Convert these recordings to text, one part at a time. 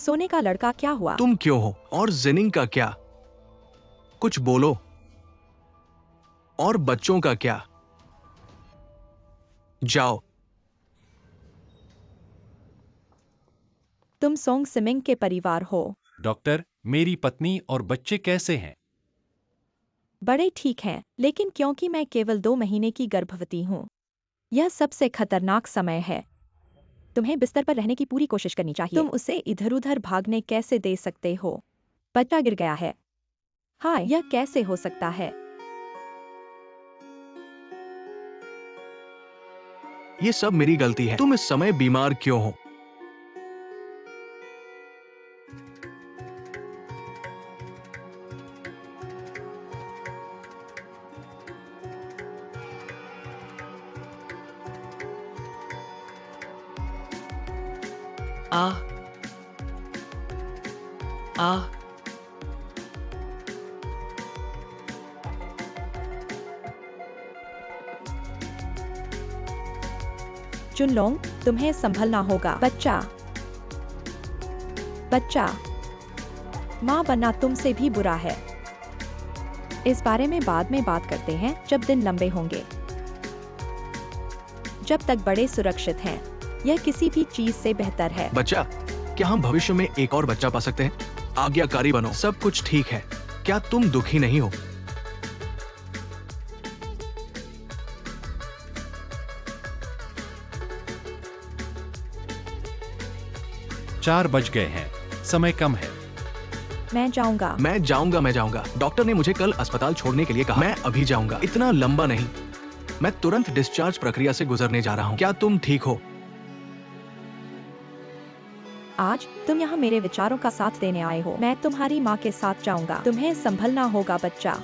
सोने का लड़का क्या हुआ? तुम क्यों हो? और जिनिंग का क्या? कुछ बोलो। और बच्चों का क्या? जाओ। तुम सोंग सिमिंग के परिवार हो। डॉक्टर, मेरी पत्नी और बच्चे कैसे हैं? बड़े ठीक हैं, लेकिन क्योंकि मैं केवल 2 महीने की गर्भवती हूँ, यह सबसे खतरनाक समय है। तुम्हें बिस्तर पर रहने की पूरी कोशिश करनी चाहिए। तुम उसे इधर-उधर भागने कैसे दे सकते हो? बच्चा गिर गया है। हाय, यह कैसे हो सकता है? ये सब मेरी गलती है। तुम इस समय बीमार क्यों हो? आ आ चुनलोंग, तुम्हें संभलना होगा। बच्चा, बच्चा, माँ बनना तुमसे भी बुरा है। इस बारे में बाद में बात करते हैं, जब दिन लंबे होंगे। जब तक बड़े सुरक्षित हैं, यह किसी भी चीज से बेहतर है। बच्चा, क्या हम भविष्य में एक और बच्चा पा सकते हैं? आज्ञाकारी बनो। सब कुछ ठीक है। क्या तुम दुखी नहीं हो? 4 बज गए हैं, समय कम है। मैं जाऊंगा। मैं जाऊंगा। डॉक्टर ने मुझे कल अस्पताल छोड़ने के लिए कहा। मैं अभी जाऊंगा। इतना लंबा नहीं। मैं तुरंत डिस्चार्ज प्रक्रिया से गुजरने जा रहा हूँ। क्या तुम ठीक हो? आज तुम यहाँ मेरे विचारों का साथ देने आए हो। मैं तुम्हारी माँ के साथ जाऊंगा। तुम्हें संभलना होगा, बच्चा।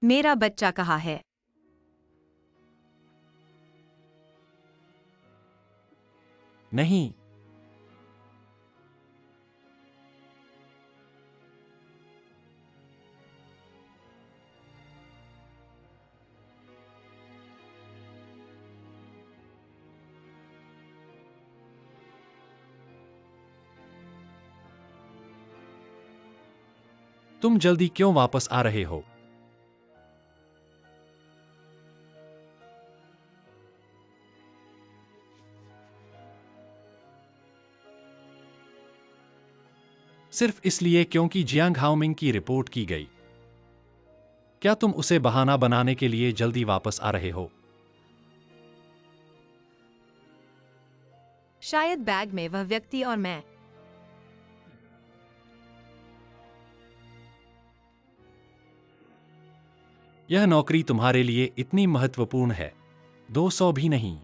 मेरा बच्चा कहाँ है? नहीं, तुम जल्दी क्यों वापस आ रहे हो? सिर्फ इसलिए क्योंकि जियांग हाओमिंग की रिपोर्ट की गई। क्या तुम उसे बहाना बनाने के लिए जल्दी वापस आ रहे हो? शायद बैग में वह व्यक्ति और मैं। यह नौकरी तुम्हारे लिए इतनी महत्वपूर्ण है, 200 भी नहीं।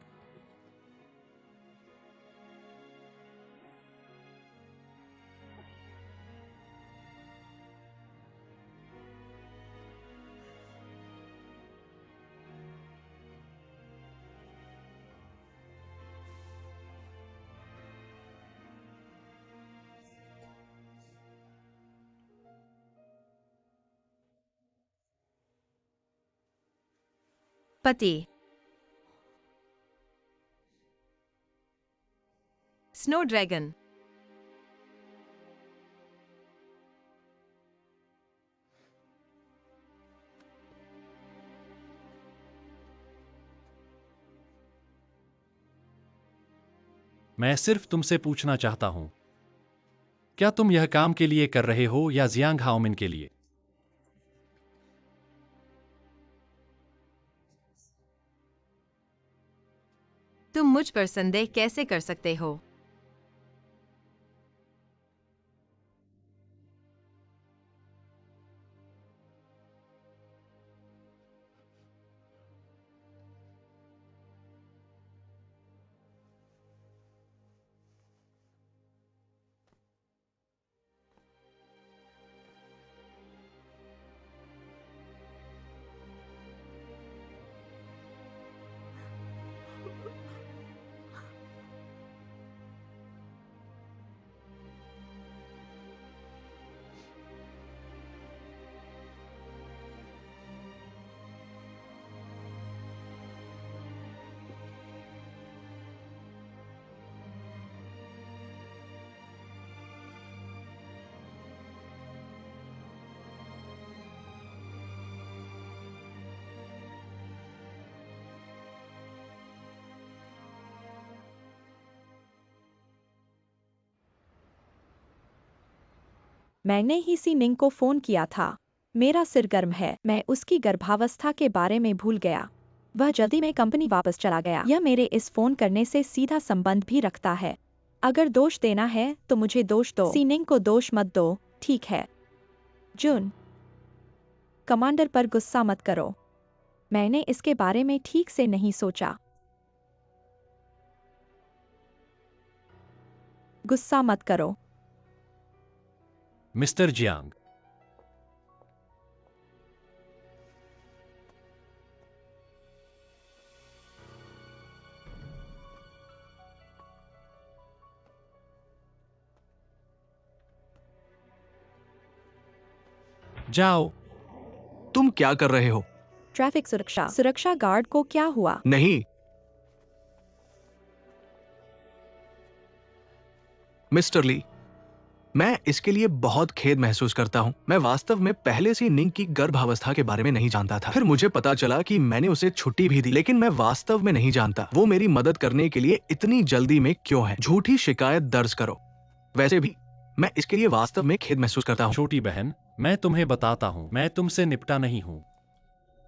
पति, स्नो ड्रैगन। मैं सिर्फ तुमसे पूछना चाहता हूं, क्या तुम यह काम के लिए कर रहे हो या जियांग हाओमिन के लिए? तुम मुझ पर संदेह कैसे कर सकते हो? मैंने ही सी निंग को फोन किया था। मेरा सिर गर्म है, मैं उसकी गर्भावस्था के बारे में भूल गया। वह जल्दी में कंपनी वापस चला गया। यह मेरे इस फोन करने से सीधा संबंध भी रखता है। अगर दोष देना है तो मुझे दोष दो, सी निंग को दोष मत दो, ठीक है? जुन, कमांडर पर गुस्सा मत करो। मैंने इसके बारे में ठीक से नहीं सोचा। गुस्सा मत करो। मिस्टर जियांग, जाओ। तुम क्या कर रहे हो? ट्रैफिक सुरक्षा गार्ड को क्या हुआ? नहीं, मिस्टर ली, मैं इसके लिए बहुत खेद महसूस करता हूँ। मैं वास्तव में पहले से निंग की गर्भावस्था के बारे में नहीं जानता था। फिर मुझे पता चला कि मैंने उसे छुट्टी भी दी, लेकिन मैं वास्तव में नहीं जानता वो मेरी मदद करने के लिए इतनी जल्दी में क्यों है। झूठी शिकायत दर्ज करो। वैसे भी मैं इसके लिए वास्तव में खेद महसूस करता हूँ। छोटी बहन, मैं तुम्हें बताता हूँ, मैं तुमसे निपटा नहीं हूँ।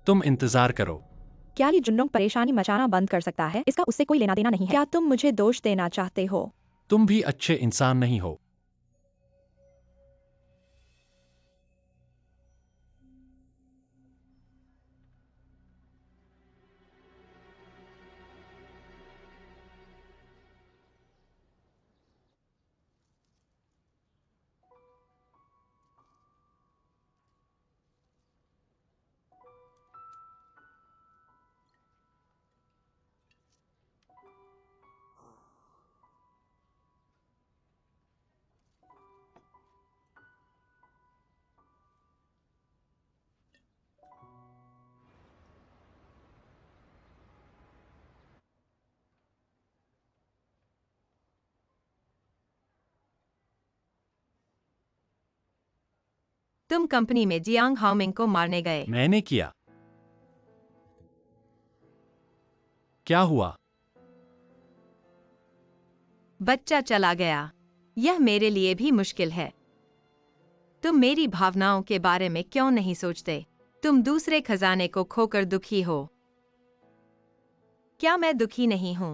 तुम इंतजार करो। क्या ली जुन्नोंग परेशानी मचाना बंद कर सकता है? इसका उससे कोई लेना देना नहीं है। क्या तुम मुझे दोष देना चाहते हो? तुम भी अच्छे इंसान नहीं हो। तुम कंपनी में जियांग हाओमिंग को मारने गए। मैंने किया। क्या हुआ? बच्चा चला गया। यह मेरे लिए भी मुश्किल है। तुम मेरी भावनाओं के बारे में क्यों नहीं सोचते? तुम दूसरे खजाने को खोकर दुखी हो। क्या मैं दुखी नहीं हूं?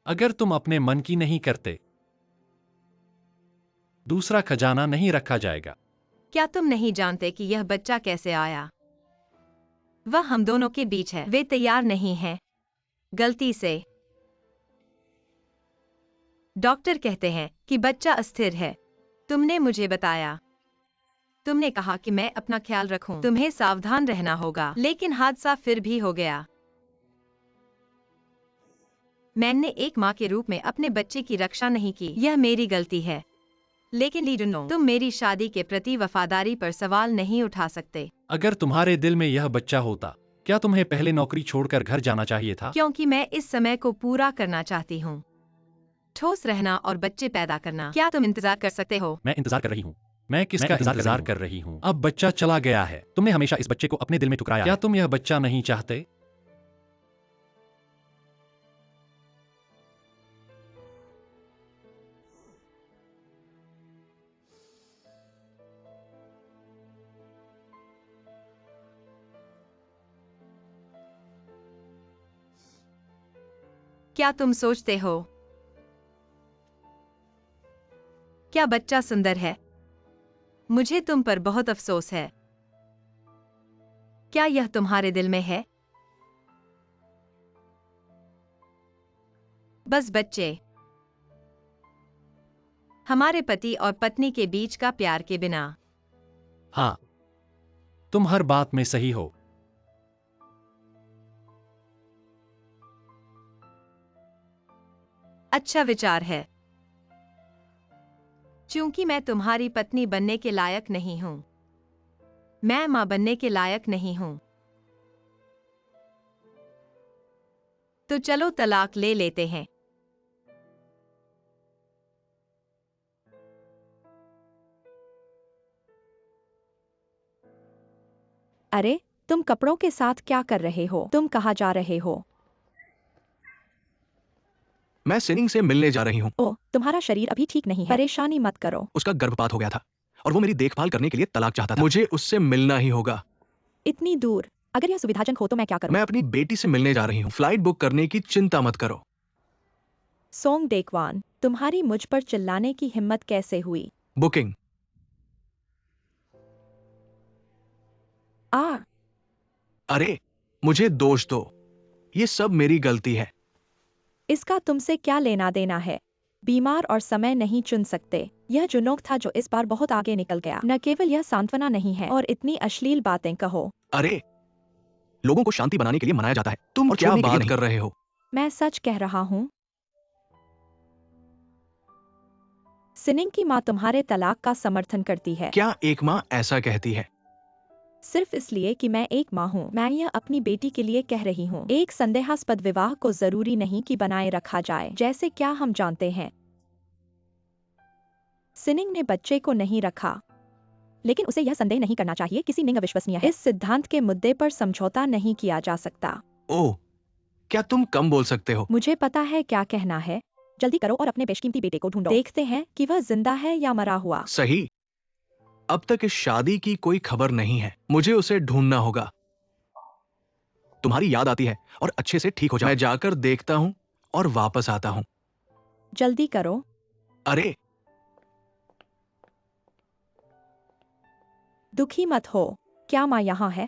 अगर तुम अपने मन की नहीं करते, दूसरा खजाना नहीं रखा जाएगा। क्या तुम नहीं जानते कि यह बच्चा कैसे आया? वह हम दोनों के बीच है। वे तैयार नहीं हैं। गलती से। डॉक्टर कहते हैं कि बच्चा अस्थिर है। तुमने मुझे बताया। तुमने कहा कि मैं अपना ख्याल रखूं। तुम्हें सावधान रहना होगा। लेकिन हादसा फिर भी हो गया। मैंने एक माँ के रूप में अपने बच्चे की रक्षा नहीं की। यह मेरी गलती है। लेकिन ली जुनो, तुम मेरी शादी के प्रति वफादारी पर सवाल नहीं उठा सकते। अगर तुम्हारे दिल में यह बच्चा होता, क्या तुम्हें पहले नौकरी छोड़कर घर जाना चाहिए था? क्योंकि मैं इस समय को पूरा करना चाहती हूँ। ठोस रहना और बच्चे पैदा करना। क्या तुम इंतजार कर सकते हो? मैं इंतजार कर रही हूँ। मैं किसका इंतजार कर रही हूँ? अब बच्चा चला गया है। तुमने हमेशा इस बच्चे को अपने दिल में ठुकराया। क्या तुम यह बच्चा नहीं चाहते? क्या तुम सोचते हो क्या बच्चा सुंदर है? मुझे तुम पर बहुत अफसोस है। क्या यह तुम्हारे दिल में है? बस बच्चे, हमारे पति और पत्नी के बीच का प्यार के बिना। हाँ, तुम हर बात में सही हो। अच्छा विचार है। चूंकि मैं तुम्हारी पत्नी बनने के लायक नहीं हूं, मैं मां बनने के लायक नहीं हूं, तो चलो तलाक ले लेते हैं। अरे, तुम कपड़ों के साथ क्या कर रहे हो? तुम कहाँ जा रहे हो? मैं सिनिंग से मिलने जा रही हूँ। ओह, तुम्हारा शरीर अभी ठीक नहीं है। परेशानी मत करो। उसका गर्भपात हो गया था और वो मेरी देखभाल करने के लिए तलाक चाहता था। मुझे उससे मिलना ही होगा। इतनी दूर, अगर यह सुविधाजनक हो तो मैं क्या करूं? मैं अपनी बेटी से मिलने जा रही हूँ। फ्लाइट बुक करने की चिंता मत करो। सोंग डेकवान, तुम्हारी मुझ पर चिल्लाने की हिम्मत कैसे हुई? बुकिंग। आ, अरे, मुझे दोष दो। ये सब मेरी गलती है। इसका तुमसे क्या लेना देना है? बीमार और समय नहीं चुन सकते। यह जुनून था जो इस बार बहुत आगे निकल गया। न केवल यह सांत्वना नहीं है और इतनी अश्लील बातें कहो। अरे, लोगों को शांति बनाने के लिए मनाया जाता है। तुम क्या बात कर रहे हो? मैं सच कह रहा हूँ। सिनिंग की माँ तुम्हारे तलाक का समर्थन करती है। क्या एक माँ ऐसा कहती है? सिर्फ इसलिए कि मैं एक माँ हूँ। मैं यह अपनी बेटी के लिए कह रही हूँ। एक संदेहास्पद विवाह को जरूरी नहीं कि बनाए रखा जाए, जैसे क्या हम जानते हैं। सिनिंग ने बच्चे को नहीं रखा, लेकिन उसे यह संदेह नहीं करना चाहिए कि सिनिंग अविश्वसनीय है। इस सिद्धांत के मुद्दे पर समझौता नहीं किया जा सकता। ओह, क्या तुम कम बोल सकते हो? मुझे पता है क्या कहना है। जल्दी करो और अपने बेशकीमती बेटे को ढूंढो। देखते हैं कि वह जिंदा है या मरा हुआ। सही। अब तक इस शादी की कोई खबर नहीं है। मुझे उसे ढूंढना होगा। तुम्हारी याद आती है और अच्छे से ठीक हो जाओ। मैं जाकर देखता हूँ और वापस आता हूँ। जल्दी करो। अरे, दुखी मत हो। क्या माँ यहाँ है?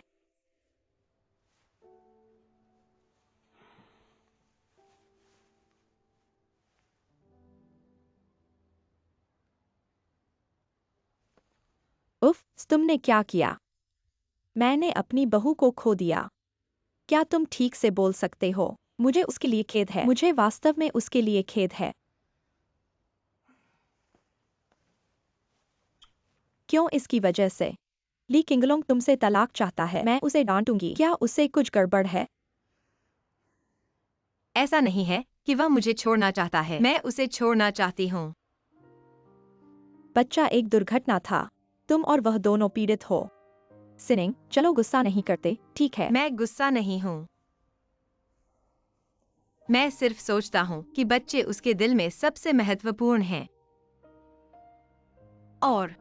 उफ, तुमने क्या किया? मैंने अपनी बहू को खो दिया। क्या तुम ठीक से बोल सकते हो? मुझे उसके लिए खेद है। मुझे वास्तव में उसके लिए खेद है। क्यों? इसकी वजह से। ली किंगलोंग तुमसे तलाक चाहता है। मैं उसे डांटूंगी। क्या उससे कुछ गड़बड़ है? ऐसा नहीं है कि वह मुझे छोड़ना चाहता है। मैं उसे छोड़ना चाहती हूँ। बच्चा एक दुर्घटना था। तुम और वह दोनों पीड़ित हो। सिनिंग, चलो गुस्सा नहीं करते, ठीक है? मैं गुस्सा नहीं हूँ। मैं सिर्फ सोचता हूँ कि बच्चे उसके दिल में सबसे महत्वपूर्ण हैं। और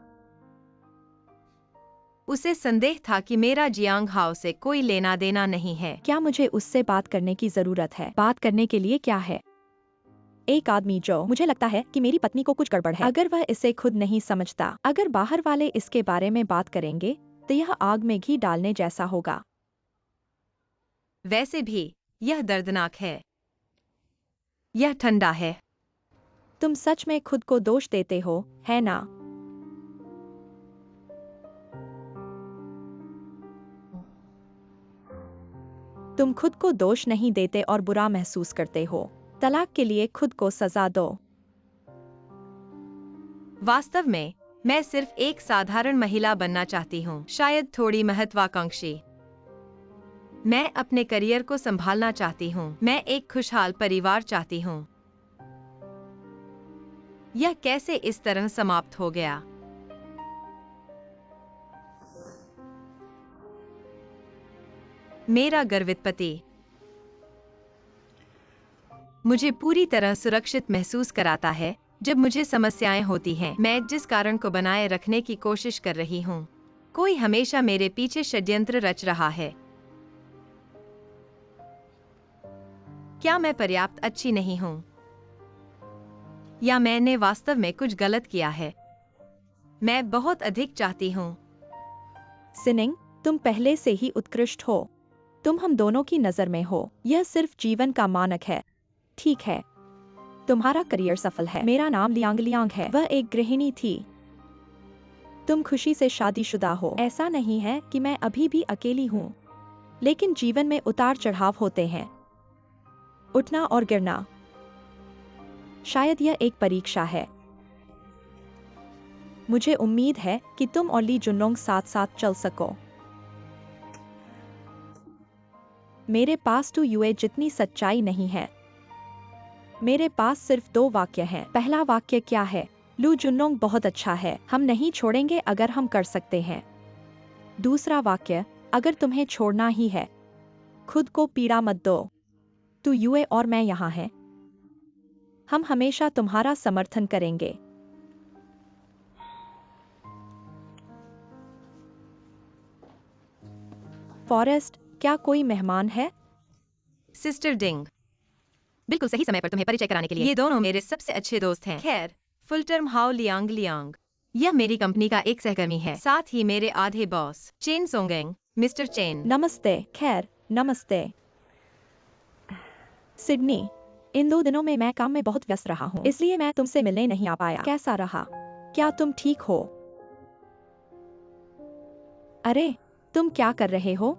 उसे संदेह था कि मेरा जियांग हाओ से कोई लेना देना नहीं है। क्या मुझे उससे बात करने की जरूरत है? बात करने के लिए क्या है? एक आदमी जो मुझे लगता है कि मेरी पत्नी को कुछ गड़बड़ है। अगर वह इसे खुद नहीं समझता, अगर बाहर वाले इसके बारे में बात करेंगे, तो यह आग में घी डालने जैसा होगा। वैसे भी यह दर्दनाक है। यह ठंडा है। तुम सच में खुद को दोष देते हो, है ना? तुम खुद को दोष नहीं देते और बुरा महसूस करते हो। तलाक के लिए खुद को सजा दो। वास्तव में मैं सिर्फ एक साधारण महिला बनना चाहती हूँ, शायद थोड़ी महत्वाकांक्षी। मैं अपने करियर को संभालना चाहती हूँ। मैं एक खुशहाल परिवार चाहती हूँ। यह कैसे इस तरह समाप्त हो गया? मेरा गर्वित पति मुझे पूरी तरह सुरक्षित महसूस कराता है जब मुझे समस्याएं होती हैं। मैं जिस कारण को बनाए रखने की कोशिश कर रही हूँ, कोई हमेशा मेरे पीछे षड्यंत्र रच रहा है। क्या मैं पर्याप्त अच्छी नहीं हूँ? या मैंने वास्तव में कुछ गलत किया है? मैं बहुत अधिक चाहती हूँ। सिनिंग, तुम पहले से ही उत्कृष्ट हो। तुम हम दोनों की नजर में हो। यह सिर्फ जीवन का मानक है। ठीक है, तुम्हारा करियर सफल है। मेरा नाम लियांग लियांग है। वह एक गृहिणी थी। तुम खुशी से शादीशुदा हो। ऐसा नहीं है कि मैं अभी भी अकेली हूँ, लेकिन जीवन में उतार चढ़ाव होते हैं, उठना और गिरना। शायद यह एक परीक्षा है। मुझे उम्मीद है कि तुम और ली जुनलोंग साथ साथ चल सको। मेरे पास टू यूए जितनी सच्चाई नहीं है। मेरे पास सिर्फ 2 वाक्य हैं। पहला वाक्य क्या है? लू जुनलोंग बहुत अच्छा है। हम नहीं छोड़ेंगे अगर हम कर सकते हैं। दूसरा वाक्य, अगर तुम्हें छोड़ना ही है, खुद को पीड़ा मत दो। तू यूए और मैं यहाँ हैं। हम हमेशा तुम्हारा समर्थन करेंगे। फॉरेस्ट, क्या कोई मेहमान है? सिस्टर डिंग, बिल्कुल सही समय पर तुम्हें परिचय कराने के लिए। ये दोनों मेरे सबसे अच्छे दोस्त हैं। खैर, full term how Liang Liang. यह मेरी कंपनी का एक सहकर्मी है, साथ ही मेरे आधे बॉस चेन सोंगेंग, मिस्टर चेन। नमस्ते। खैर, नमस्ते। सिडनी, इन 2 दिनों में मैं काम में बहुत व्यस्त रहा हूँ, इसलिए मैं तुमसे मिलने नहीं आ पाया। कैसा रहा? क्या तुम ठीक हो? अरे, तुम क्या कर रहे हो?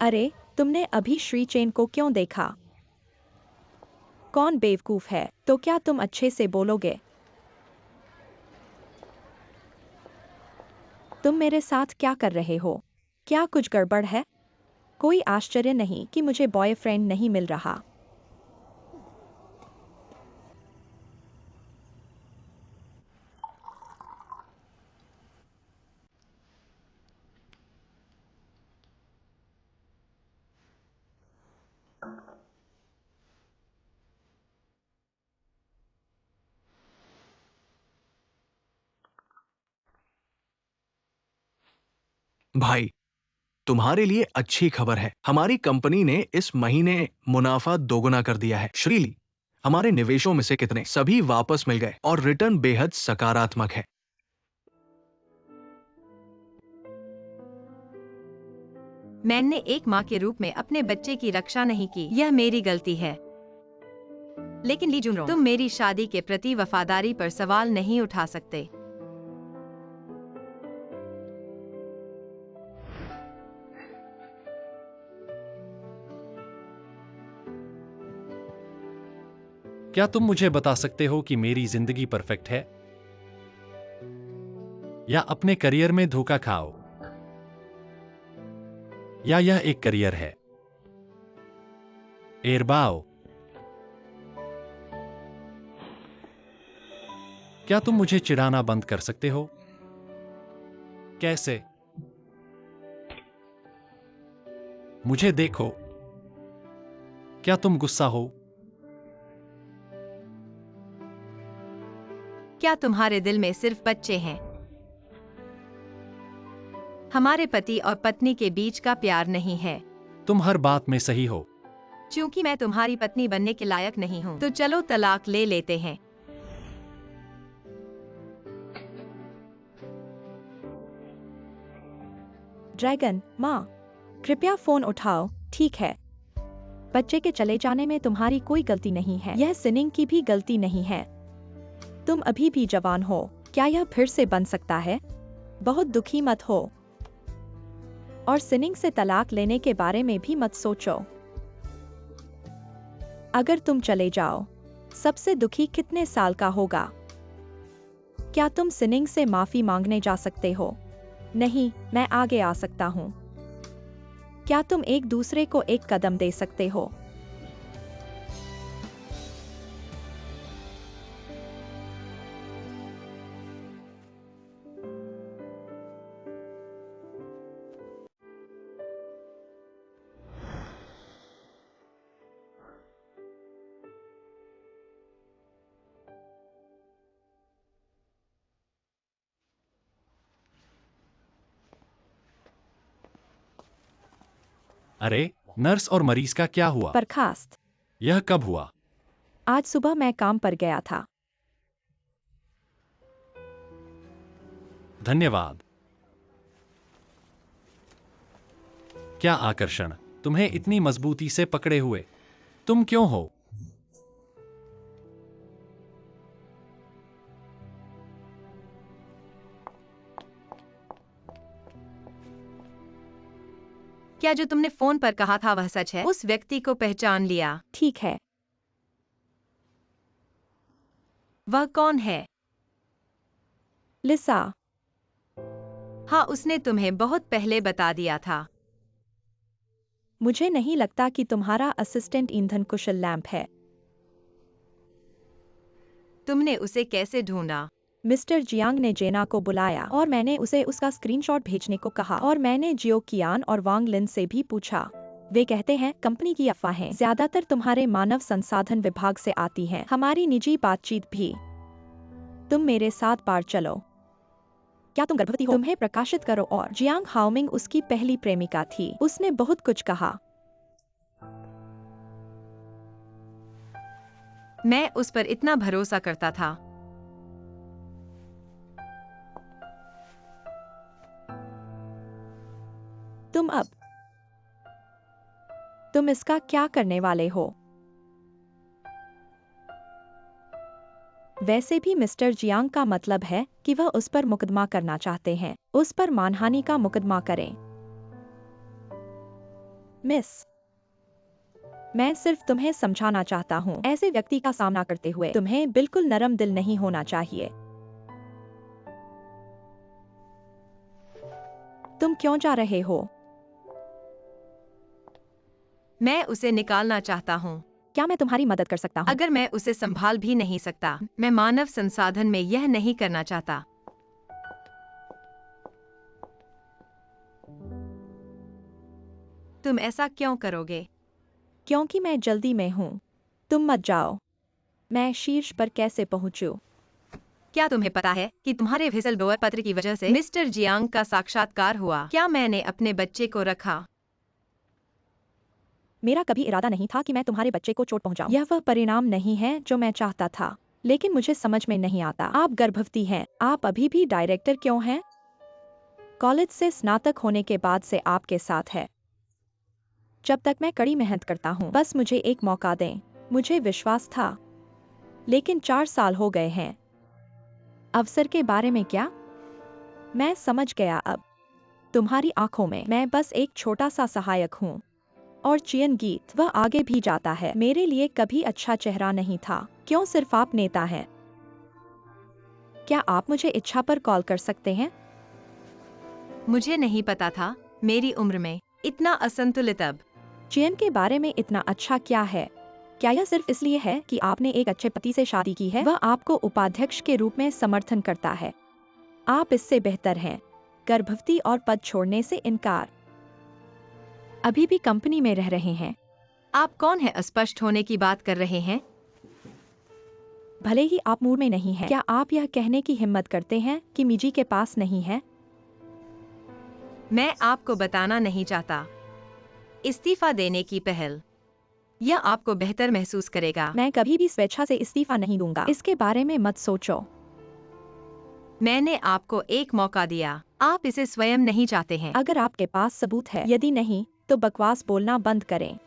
अरे, तुमने अभी श्री चेन को क्यों देखा? कौन बेवकूफ है? तो क्या तुम अच्छे से बोलोगे? तुम मेरे साथ क्या कर रहे हो? क्या कुछ गड़बड़ है? कोई आश्चर्य नहीं कि मुझे बॉयफ्रेंड नहीं मिल रहा। भाई, तुम्हारे लिए अच्छी खबर है। हमारी कंपनी ने इस महीने मुनाफा दोगुना कर दिया है। श्रीली, हमारे निवेशों में से कितने सभी वापस मिल गए और रिटर्न बेहद सकारात्मक है। मैंने एक माँ के रूप में अपने बच्चे की रक्षा नहीं की। यह मेरी गलती है। लेकिन ली जुनरोंग, तुम मेरी शादी के प्रति वफादारी पर सवाल नहीं उठा सकते। क्या तुम मुझे बता सकते हो कि मेरी जिंदगी परफेक्ट है, या अपने करियर में धोखा खाओ, या यह एक करियर है? एरबाओ, क्या तुम मुझे चिढ़ाना बंद कर सकते हो? कैसे? मुझे देखो। क्या तुम गुस्सा हो? क्या तुम्हारे दिल में सिर्फ बच्चे हैं? हमारे पति और पत्नी के बीच का प्यार नहीं है। तुम हर बात में सही हो। क्योंकि मैं तुम्हारी पत्नी बनने के लायक नहीं हूँ, तो चलो तलाक ले लेते हैं। ड्रैगन, माँ, कृपया फोन उठाओ। ठीक है। बच्चे के चले जाने में तुम्हारी कोई गलती नहीं है। यह सिनिंग की भी गलती नहीं है। तुम अभी भी जवान हो। क्या यह फिर से बन सकता है? बहुत दुखी मत हो। और सिनिंग से तलाक लेने के बारे में भी मत सोचो। अगर तुम चले जाओ, सबसे दुखी कितने साल का होगा? क्या तुम सिनिंग से माफी मांगने जा सकते हो? नहीं, मैं आगे आ सकता हूँ। क्या तुम एक दूसरे को एक कदम दे सकते हो? अरे, नर्स और मरीज का क्या हुआ? बर्खास्त। यह कब हुआ? आज सुबह मैं काम पर गया था। धन्यवाद। क्या आकर्षण, तुम्हें इतनी मजबूती से पकड़े हुए। तुम क्यों हो? क्या जो तुमने फोन पर कहा था वह सच है? उस व्यक्ति को पहचान लिया। ठीक है। वह कौन है? लिसा। हाँ, उसने तुम्हें बहुत पहले बता दिया था। मुझे नहीं लगता कि तुम्हारा असिस्टेंट ईंधन कुशल लैंप है। तुमने उसे कैसे ढूंढा? मिस्टर जियांग ने जेना को बुलाया और मैंने उसे उसका स्क्रीनशॉट भेजने को कहा और मैंने जियो कियान और वांग लिन से भी पूछा। वे कहते हैं कंपनी की अफवाहें ज्यादातर तुम्हारे मानव संसाधन विभाग से आती हैं। हमारी निजी बातचीत भी। तुम मेरे साथ बाहर चलो। क्या तुम गर्भवती हो? तुम्हें प्रकाशित करो। और जियांग हाओमिंग उसकी पहली प्रेमिका थी। उसने बहुत कुछ कहा। मैं उस पर इतना भरोसा करता था। तुम इसका क्या करने वाले हो? वैसे भी मिस्टर जियांग का मतलब है कि वह उस पर मुकदमा करना चाहते हैं। उस पर मानहानि का मुकदमा करें। मिस, मैं सिर्फ तुम्हें समझाना चाहता हूँ। ऐसे व्यक्ति का सामना करते हुए तुम्हें बिल्कुल नरम दिल नहीं होना चाहिए। तुम क्यों जा रहे हो? मैं उसे निकालना चाहता हूँ। क्या मैं तुम्हारी मदद कर सकता हूँ? अगर मैं उसे संभाल भी नहीं सकता, मैं मानव संसाधन में यह नहीं करना चाहता। तुम ऐसा क्यों करोगे? क्योंकि मैं जल्दी में हूँ। तुम मत जाओ। मैं शीर्ष पर कैसे पहुँचूं? क्या तुम्हें पता है कि तुम्हारे व्हिसल ब्लोअर पत्र की वजह से मिस्टर जियांग का साक्षात्कार हुआ? क्या मैंने अपने बच्चे को रखा? मेरा कभी इरादा नहीं था कि मैं तुम्हारे बच्चे को चोट पहुंचाऊं। यह वह परिणाम नहीं है जो मैं चाहता था। लेकिन मुझे समझ में नहीं आता। आप गर्भवती हैं। आप अभी भी डायरेक्टर क्यों हैं? कॉलेज से स्नातक होने के बाद से आपके साथ है। जब तक मैं कड़ी मेहनत करता हूँ, बस मुझे एक मौका दें। मुझे विश्वास था, लेकिन 4 साल हो गए हैं। अवसर के बारे में क्या? मैं समझ गया अब। तुम्हारी आंखों में मैं बस एक छोटा सा सहायक हूँ। और चियन गीत, वह आगे भी जाता है। मेरे लिए कभी अच्छा चेहरा नहीं था। क्यों सिर्फ आप नेता हैं? क्या आप मुझे इच्छा पर कॉल कर सकते हैं? मुझे नहीं पता था, मेरी उम्र में इतना असंतुलित। अब चियन के बारे में इतना अच्छा क्या है? क्या यह सिर्फ इसलिए है कि आपने एक अच्छे पति से शादी की है? वह आपको उपाध्यक्ष के रूप में समर्थन करता है। आप इससे बेहतर हैं। गर्भवती और पद छोड़ने से इनकार। अभी भी कंपनी में रह रहे हैं। आप कौन है? अस्पष्ट होने की बात कर रहे हैं। भले ही आप मूड में नहीं हैं, क्या आप यह कहने की हिम्मत करते हैं कि मिजी के पास नहीं है? मैं आपको बताना नहीं चाहता। इस्तीफा देने की पहल, यह आपको बेहतर महसूस करेगा। मैं कभी भी स्वेच्छा से इस्तीफा नहीं दूंगा। इसके बारे में मत सोचो। मैंने आपको एक मौका दिया। आप इसे स्वयं नहीं चाहते हैं। अगर आपके पास सबूत है, यदि नहीं तो बकवास बोलना बंद करें।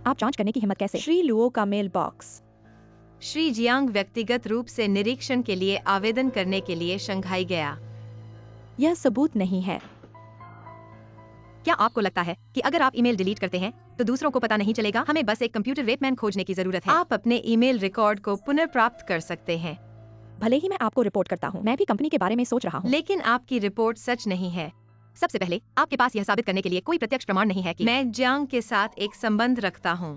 आप जांच करने की हिम्मत कैसे? श्री लुओ का मेल बॉक्स। श्री जियांग व्यक्तिगत रूप से निरीक्षण के लिए आवेदन करने के लिए शंघाई गया। यह सबूत नहीं है। क्या आपको लगता है कि अगर आप ईमेल डिलीट करते हैं तो दूसरों को पता नहीं चलेगा? हमें बस एक कंप्यूटर रेपमैन खोजने की जरूरत है। आप अपने ईमेल रिकॉर्ड को पुनर्प्राप्त कर सकते हैं। भले ही मैं आपको रिपोर्ट करता हूँ, मैं भी कंपनी के बारे में सोच रहा हूँ। लेकिन आपकी रिपोर्ट सच नहीं है। सबसे पहले आपके पास यह साबित करने के लिए कोई प्रत्यक्ष प्रमाण नहीं है कि मैं जियांग के साथ एक संबंध रखता हूँ।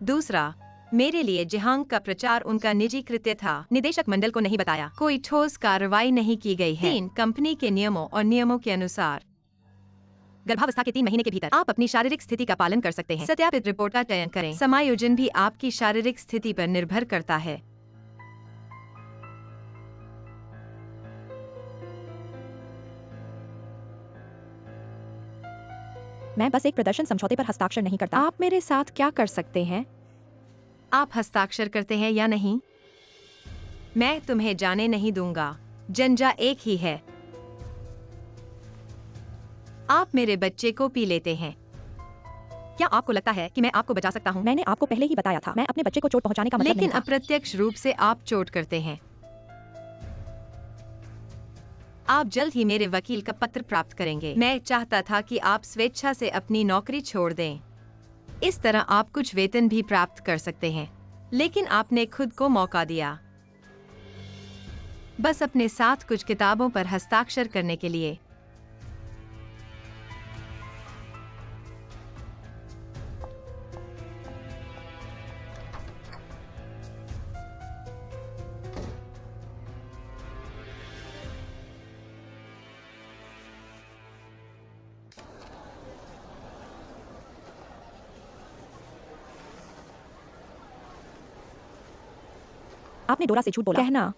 दूसरा, मेरे लिए जियांग का प्रचार उनका निजी कृत्य था। निदेशक मंडल को नहीं बताया। कोई ठोस कार्रवाई नहीं की गई है। 3, कंपनी के नियमों और नियमों के अनुसार गर्भावस्था के 3 महीने के भीतर आप अपनी शारीरिक स्थिति का पालन कर सकते हैं। सत्यापित रिपोर्ट का चयन करें। समायोजन भी आपकी शारीरिक स्थिति पर निर्भर करता है। मैं बस एक प्रदर्शन समझौते पर हस्ताक्षर नहीं करता। आप मेरे साथ क्या कर सकते हैं? आप हस्ताक्षर करते हैं या नहीं? मैं तुम्हें जाने नहीं दूंगा। जंजा एक ही है। आप मेरे बच्चे को पी लेते हैं। क्या आपको लगता है कि मैं आपको बचा सकता हूँ? मैंने आपको पहले ही बताया था, मैं अपने बच्चे को चोट पहुंचाने का मतलब लेकिन नहीं था। अप्रत्यक्ष रूप से आप चोट करते हैं। आप जल्द ही मेरे वकील का पत्र प्राप्त करेंगे। मैं चाहता था कि आप स्वेच्छा से अपनी नौकरी छोड़ दें। इस तरह आप कुछ वेतन भी प्राप्त कर सकते हैं, लेकिन आपने खुद को मौका दिया। बस अपने साथ कुछ किताबों पर हस्ताक्षर करने के लिए। आपने डोरा से झूठ बोला। कहना,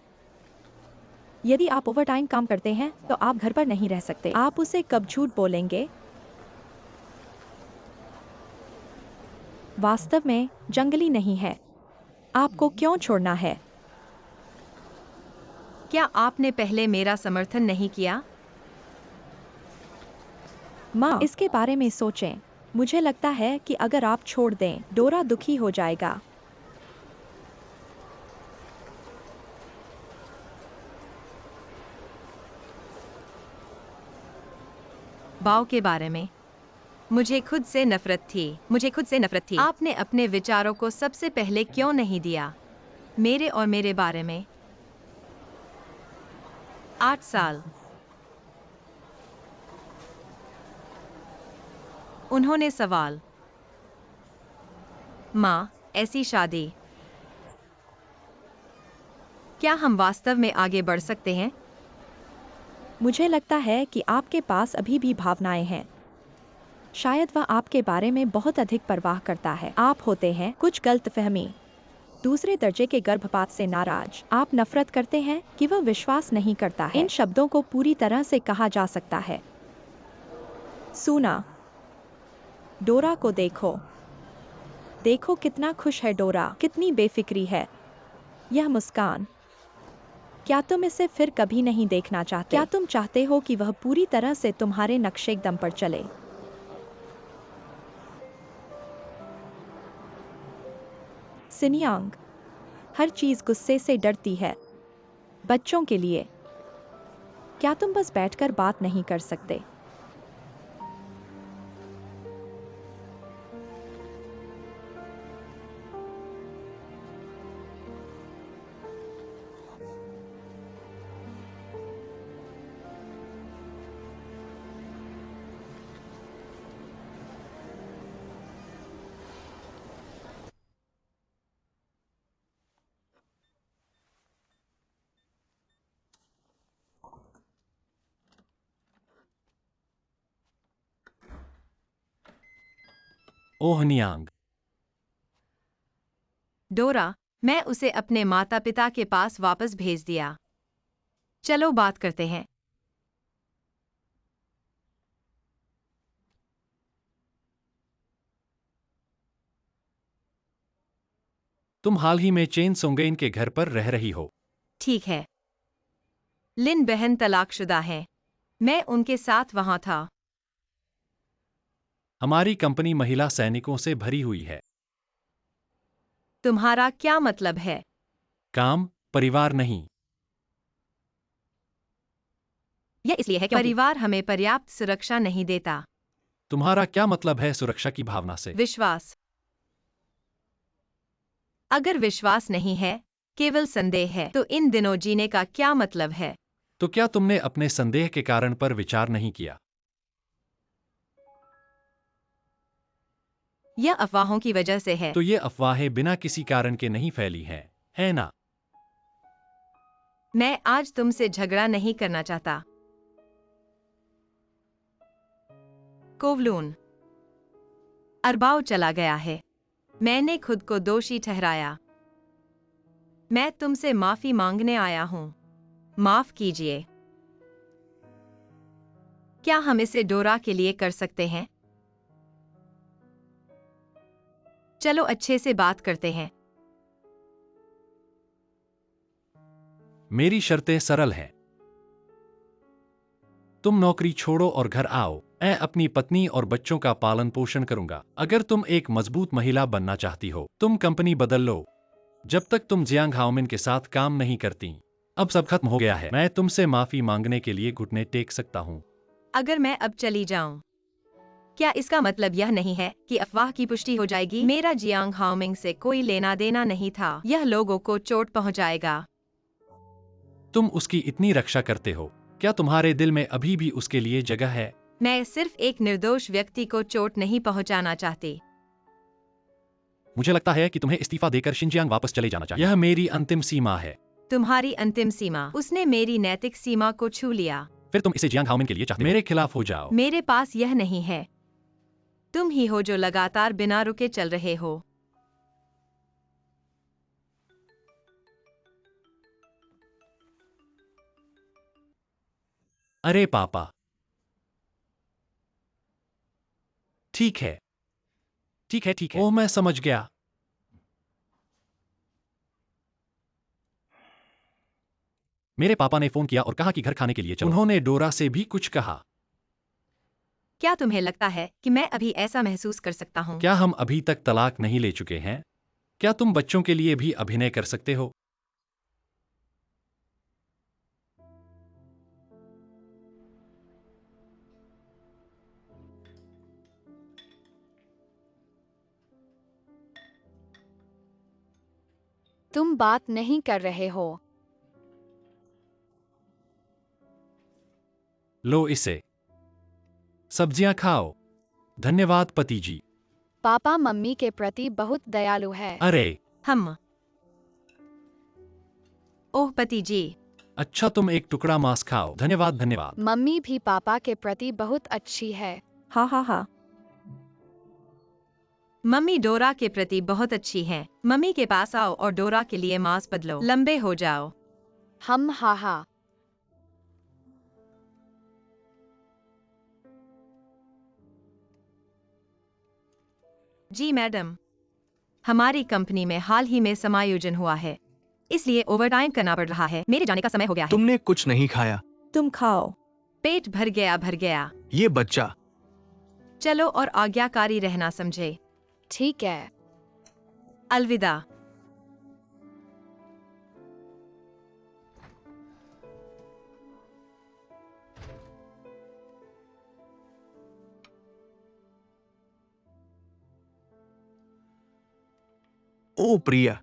यदि आप ओवरटाइम काम करते हैं तो आप घर पर नहीं रह सकते। आप उसे कब झूठ बोलेंगे? वास्तव में जंगली नहीं है। आपको क्यों छोड़ना है? क्या आपने पहले मेरा समर्थन नहीं किया? माँ, इसके बारे में सोचें। मुझे लगता है कि अगर आप छोड़ दें, डोरा दुखी हो जाएगा। बाव के बारे में मुझे खुद से नफरत थी। आपने अपने विचारों को सबसे पहले क्यों नहीं दिया? मेरे और मेरे बारे में। 8 साल। उन्होंने सवाल। माँ, ऐसी शादी। क्या हम वास्तव में आगे बढ़ सकते हैं? मुझे लगता है कि आपके पास अभी भी भावनाएं हैं। शायद वह आपके बारे में बहुत अधिक परवाह करता है। आप होते हैं कुछ गलतफहमी। दूसरे दर्जे के गर्भपात से नाराज। आप नफरत करते हैं कि वह विश्वास नहीं करता है। इन शब्दों को पूरी तरह से कहा जा सकता है। सूना, डोरा को देखो। देखो कितना खुश है डोरा, कितनी बेफिक्री है। यह मुस्कान। क्या तुम इसे फिर कभी नहीं देखना चाहते? क्या तुम चाहते हो कि वह पूरी तरह से तुम्हारे नक्शे दम पर चले? सिनियांग, हर चीज गुस्से से डरती है। बच्चों के लिए। क्या तुम बस बैठकर बात नहीं कर सकते? ओह नियांग, डोरा, मैं उसे अपने माता पिता के पास वापस भेज दिया। चलो बात करते हैं। तुम हाल ही में चेन सोंगेन के घर पर रह रही हो। ठीक है। लिन बहन तलाकशुदा है। मैं उनके साथ वहां था। हमारी कंपनी महिला सैनिकों से भरी हुई है। तुम्हारा क्या मतलब है? काम, परिवार नहीं। यह इसलिए है क्योंकि परिवार हमें पर्याप्त सुरक्षा नहीं देता। तुम्हारा क्या मतलब है सुरक्षा की भावना से? विश्वास। अगर विश्वास नहीं है, केवल संदेह है, तो इन दिनों जीने का क्या मतलब है? तो क्या तुमने अपने संदेह के कारण पर विचार नहीं किया? यह अफवाहों की वजह से है। तो ये अफवाहें बिना किसी कारण के नहीं फैली हैं, है ना? मैं आज तुमसे झगड़ा नहीं करना चाहता। कोवलून अरबाव चला गया है। मैंने खुद को दोषी ठहराया। मैं तुमसे माफी मांगने आया हूं। माफ कीजिए। क्या हम इसे डोरा के लिए कर सकते हैं? चलो अच्छे से बात करते हैं। मेरी शर्तें सरल हैं। तुम नौकरी छोड़ो और घर आओ। मैं अपनी पत्नी और बच्चों का पालन पोषण करूंगा। अगर तुम एक मजबूत महिला बनना चाहती हो, तुम कंपनी बदल लो। जब तक तुम जियांग हाओमिन के साथ काम नहीं करती। अब सब खत्म हो गया है। मैं तुमसे माफी मांगने के लिए घुटने टेक सकता हूँ। अगर मैं अब चली जाऊं, क्या इसका मतलब यह नहीं है कि अफवाह की पुष्टि हो जाएगी? मेरा जियांग हाओमिंग से कोई लेना देना नहीं था। यह लोगों को चोट पहुंचाएगा। तुम उसकी इतनी रक्षा करते हो, क्या तुम्हारे दिल में अभी भी उसके लिए जगह है? मैं सिर्फ एक निर्दोष व्यक्ति को चोट नहीं पहुंचाना चाहती। मुझे लगता है कि तुम्हें इस्तीफा देकर शिनजियांग वापस चले जाना चाहिए। यह मेरी अंतिम सीमा है। तुम्हारी अंतिम सीमा? उसने मेरी नैतिक सीमा को छू लिया। फिर तुम इसे जियांग हाओमिन के लिए चाहते हो? मेरे खिलाफ हो जाओ। मेरे पास यह नहीं है। तुम ही हो जो लगातार बिना रुके चल रहे हो। अरे पापा। ठीक है, ठीक है, ठीक है। ओह, मैं समझ गया। मेरे पापा ने फोन किया और कहा कि घर खाने के लिए चलो। उन्होंने डोरा से भी कुछ कहा। क्या तुम्हें लगता है कि मैं अभी ऐसा महसूस कर सकता हूँ? क्या हम अभी तक तलाक नहीं ले चुके हैं? क्या तुम बच्चों के लिए भी अभिनय कर सकते हो? तुम बात नहीं कर रहे हो। लो इसे। सब्जियां खाओ। धन्यवाद पति जी। पापा मम्मी के प्रति बहुत दयालु है। अरे हम। ओह पति जी। अच्छा, तुम एक टुकड़ा मांस खाओ। धन्यवाद, धन्यवाद। मम्मी भी पापा के प्रति बहुत अच्छी है। हाँ हाँ हाँ। मम्मी डोरा के प्रति बहुत अच्छी हैं। मम्मी के पास आओ और डोरा के लिए मांस बदलो। लंबे हो जाओ। हम हाहा। जी मैडम, हमारी कंपनी में हाल ही में समायोजन हुआ है, इसलिए ओवरटाइम करना पड़ रहा है। मेरे जाने का समय हो गया है। तुमने कुछ नहीं खाया। तुम खाओ। पेट भर गया, भर गया। ये बच्चा। चलो और आज्ञाकारी रहना समझे। ठीक है। अलविदा। ओ प्रिया।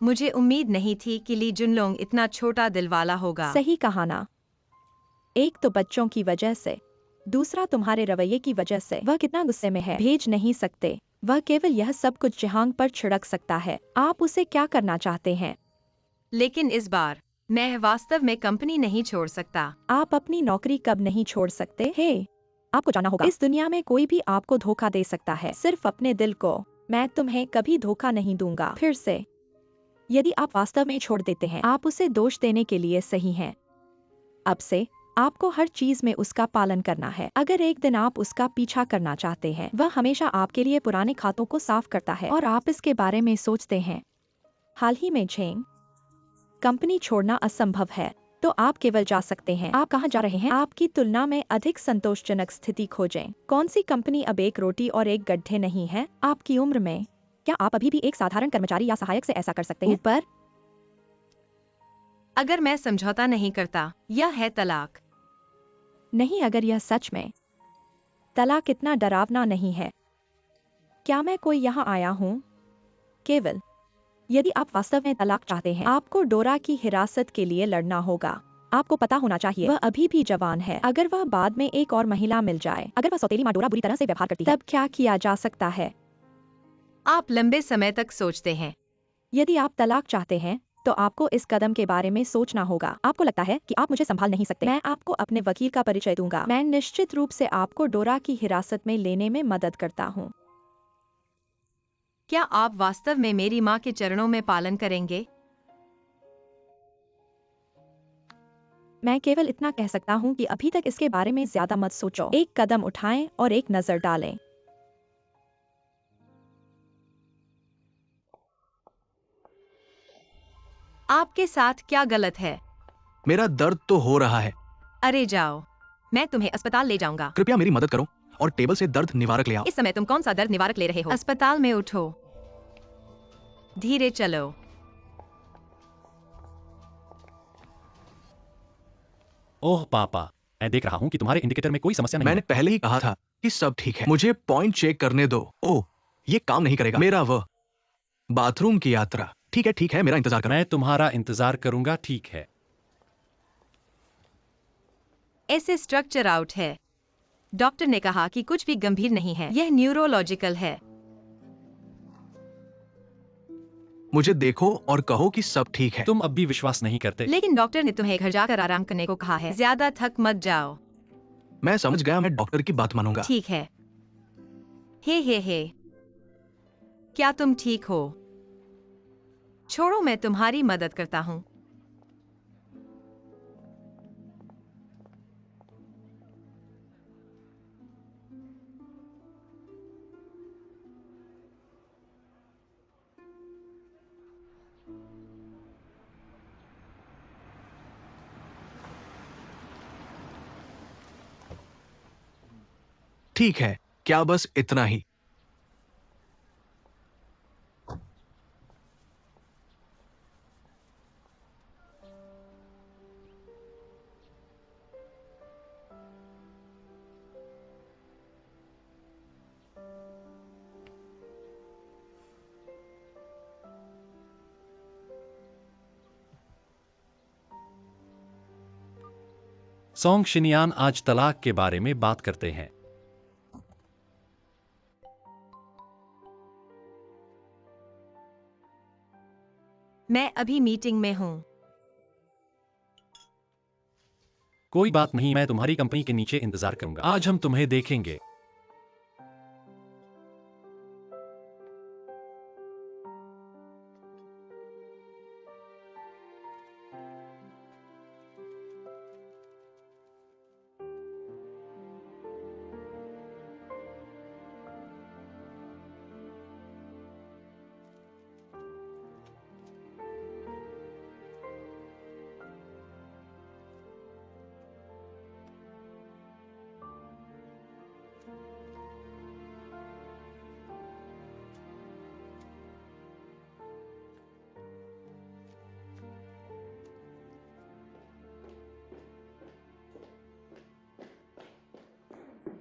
मुझे उम्मीद नहीं थी कि ली जुनलोंग इतना छोटा दिल वाला होगा। सही कहा ना। एक तो बच्चों की वजह से, दूसरा तुम्हारे रवैये की वजह से। वह कितना गुस्से में है, भेज नहीं सकते। वह केवल यह सब कुछ जिहांग पर छिड़क सकता है। आप उसे क्या करना चाहते हैं? लेकिन इस बार मैं वास्तव में कंपनी नहीं छोड़ सकता। आप अपनी नौकरी कब नहीं छोड़ सकते? हे, आपको जाना होगा। इस दुनिया में कोई भी आपको धोखा दे सकता है, सिर्फ अपने दिल को। मैं तुम्हें कभी धोखा नहीं दूंगा। फिर से, यदि आप वास्तव में छोड़ देते हैं, आप उसे दोष देने के लिए सही हैं। अब से आपको हर चीज में उसका पालन करना है। अगर एक दिन आप उसका पीछा करना चाहते हैं, वह हमेशा आपके लिए पुराने खातों को साफ करता है और आप इसके बारे में सोचते हैं। हाल ही में झेंग कंपनी छोड़ना असंभव है, तो आप केवल जा सकते हैं। आप कहाँ जा रहे हैं? आपकी तुलना में अधिक संतोषजनक स्थिति खोजें। कौन सी कंपनी अब एक रोटी और एक गड्ढे नहीं है? आपकी उम्र में क्या आप अभी भी एक साधारण कर्मचारी या सहायक से ऐसा कर सकते हैं? ऊपर अगर मैं समझौता नहीं करता, यह है तलाक। नहीं, अगर यह सच में तलाक इतना डरावना नहीं है। क्या मैं कोई यहाँ आया हूँ केवल? यदि आप वास्तव में तलाक चाहते हैं, आपको डोरा की हिरासत के लिए लड़ना होगा। आपको पता होना चाहिए वह अभी भी जवान है। अगर वह बाद में एक और महिला मिल जाए, अगर वह सौतेली माडोरा बुरी तरह से व्यवहार करती है, तब क्या किया जा सकता है? आप लंबे समय तक सोचते हैं। यदि आप तलाक चाहते हैं तो आपको इस कदम के बारे में सोचना होगा। आपको लगता है कि आप मुझे संभाल नहीं सकते, मैं आपको अपने वकील का परिचय दूंगा। मैं निश्चित रूप से आपको डोरा की हिरासत में लेने में मदद करता हूँ। क्या आप वास्तव में मेरी माँ के चरणों में पालन करेंगे? मैं केवल इतना कह सकता हूँ कि अभी तक इसके बारे में ज्यादा मत सोचो। एक कदम उठाएं और एक नजर डालें। आपके साथ क्या गलत है? मेरा दर्द तो हो रहा है। अरे जाओ, मैं तुम्हें अस्पताल ले जाऊंगा। कृपया मेरी मदद करो और टेबल से दर्द निवारक ले आओ। इस समय तुम कौन सा दर्द निवारक ले रहे हो? अस्पताल में उठो। धीरे चलो। ओह पापा, मैं देख रहा हूँ कि तुम्हारे इंडिकेटर में कोई समस्या नहीं मैंने है। पहले ही कहा था कि सब ठीक है। मुझे पॉइंट चेक करने दो। ओह, ये काम नहीं करेगा। मेरा वह बाथरूम की यात्रा। ठीक है, मेरा इंतजार करो। मैं तुम्हारा इंतजार करूंगा, ठीक है। ऐसे स्ट्रक्चर आउट है। डॉक्टर ने कहा कि कुछ भी गंभीर नहीं है, यह न्यूरोलॉजिकल है। मुझे देखो और कहो कि सब ठीक है। तुम अब भी विश्वास नहीं करते। लेकिन डॉक्टर ने तुम्हें घर जाकर आराम करने को कहा है। ज्यादा थक मत जाओ। मैं समझ गया, मैं डॉक्टर की बात मानूंगा। ठीक है। हे। क्या तुम ठीक हो? छोड़ो, मैं तुम्हारी मदद करता हूँ। ठीक है, क्या बस इतना ही? सोंग शिनियान आज तलाक के बारे में बात करते हैं। मैं अभी मीटिंग में हूँ। कोई बात नहीं, मैं तुम्हारी कंपनी के नीचे इंतजार करूंगा। आज हम तुम्हें देखेंगे।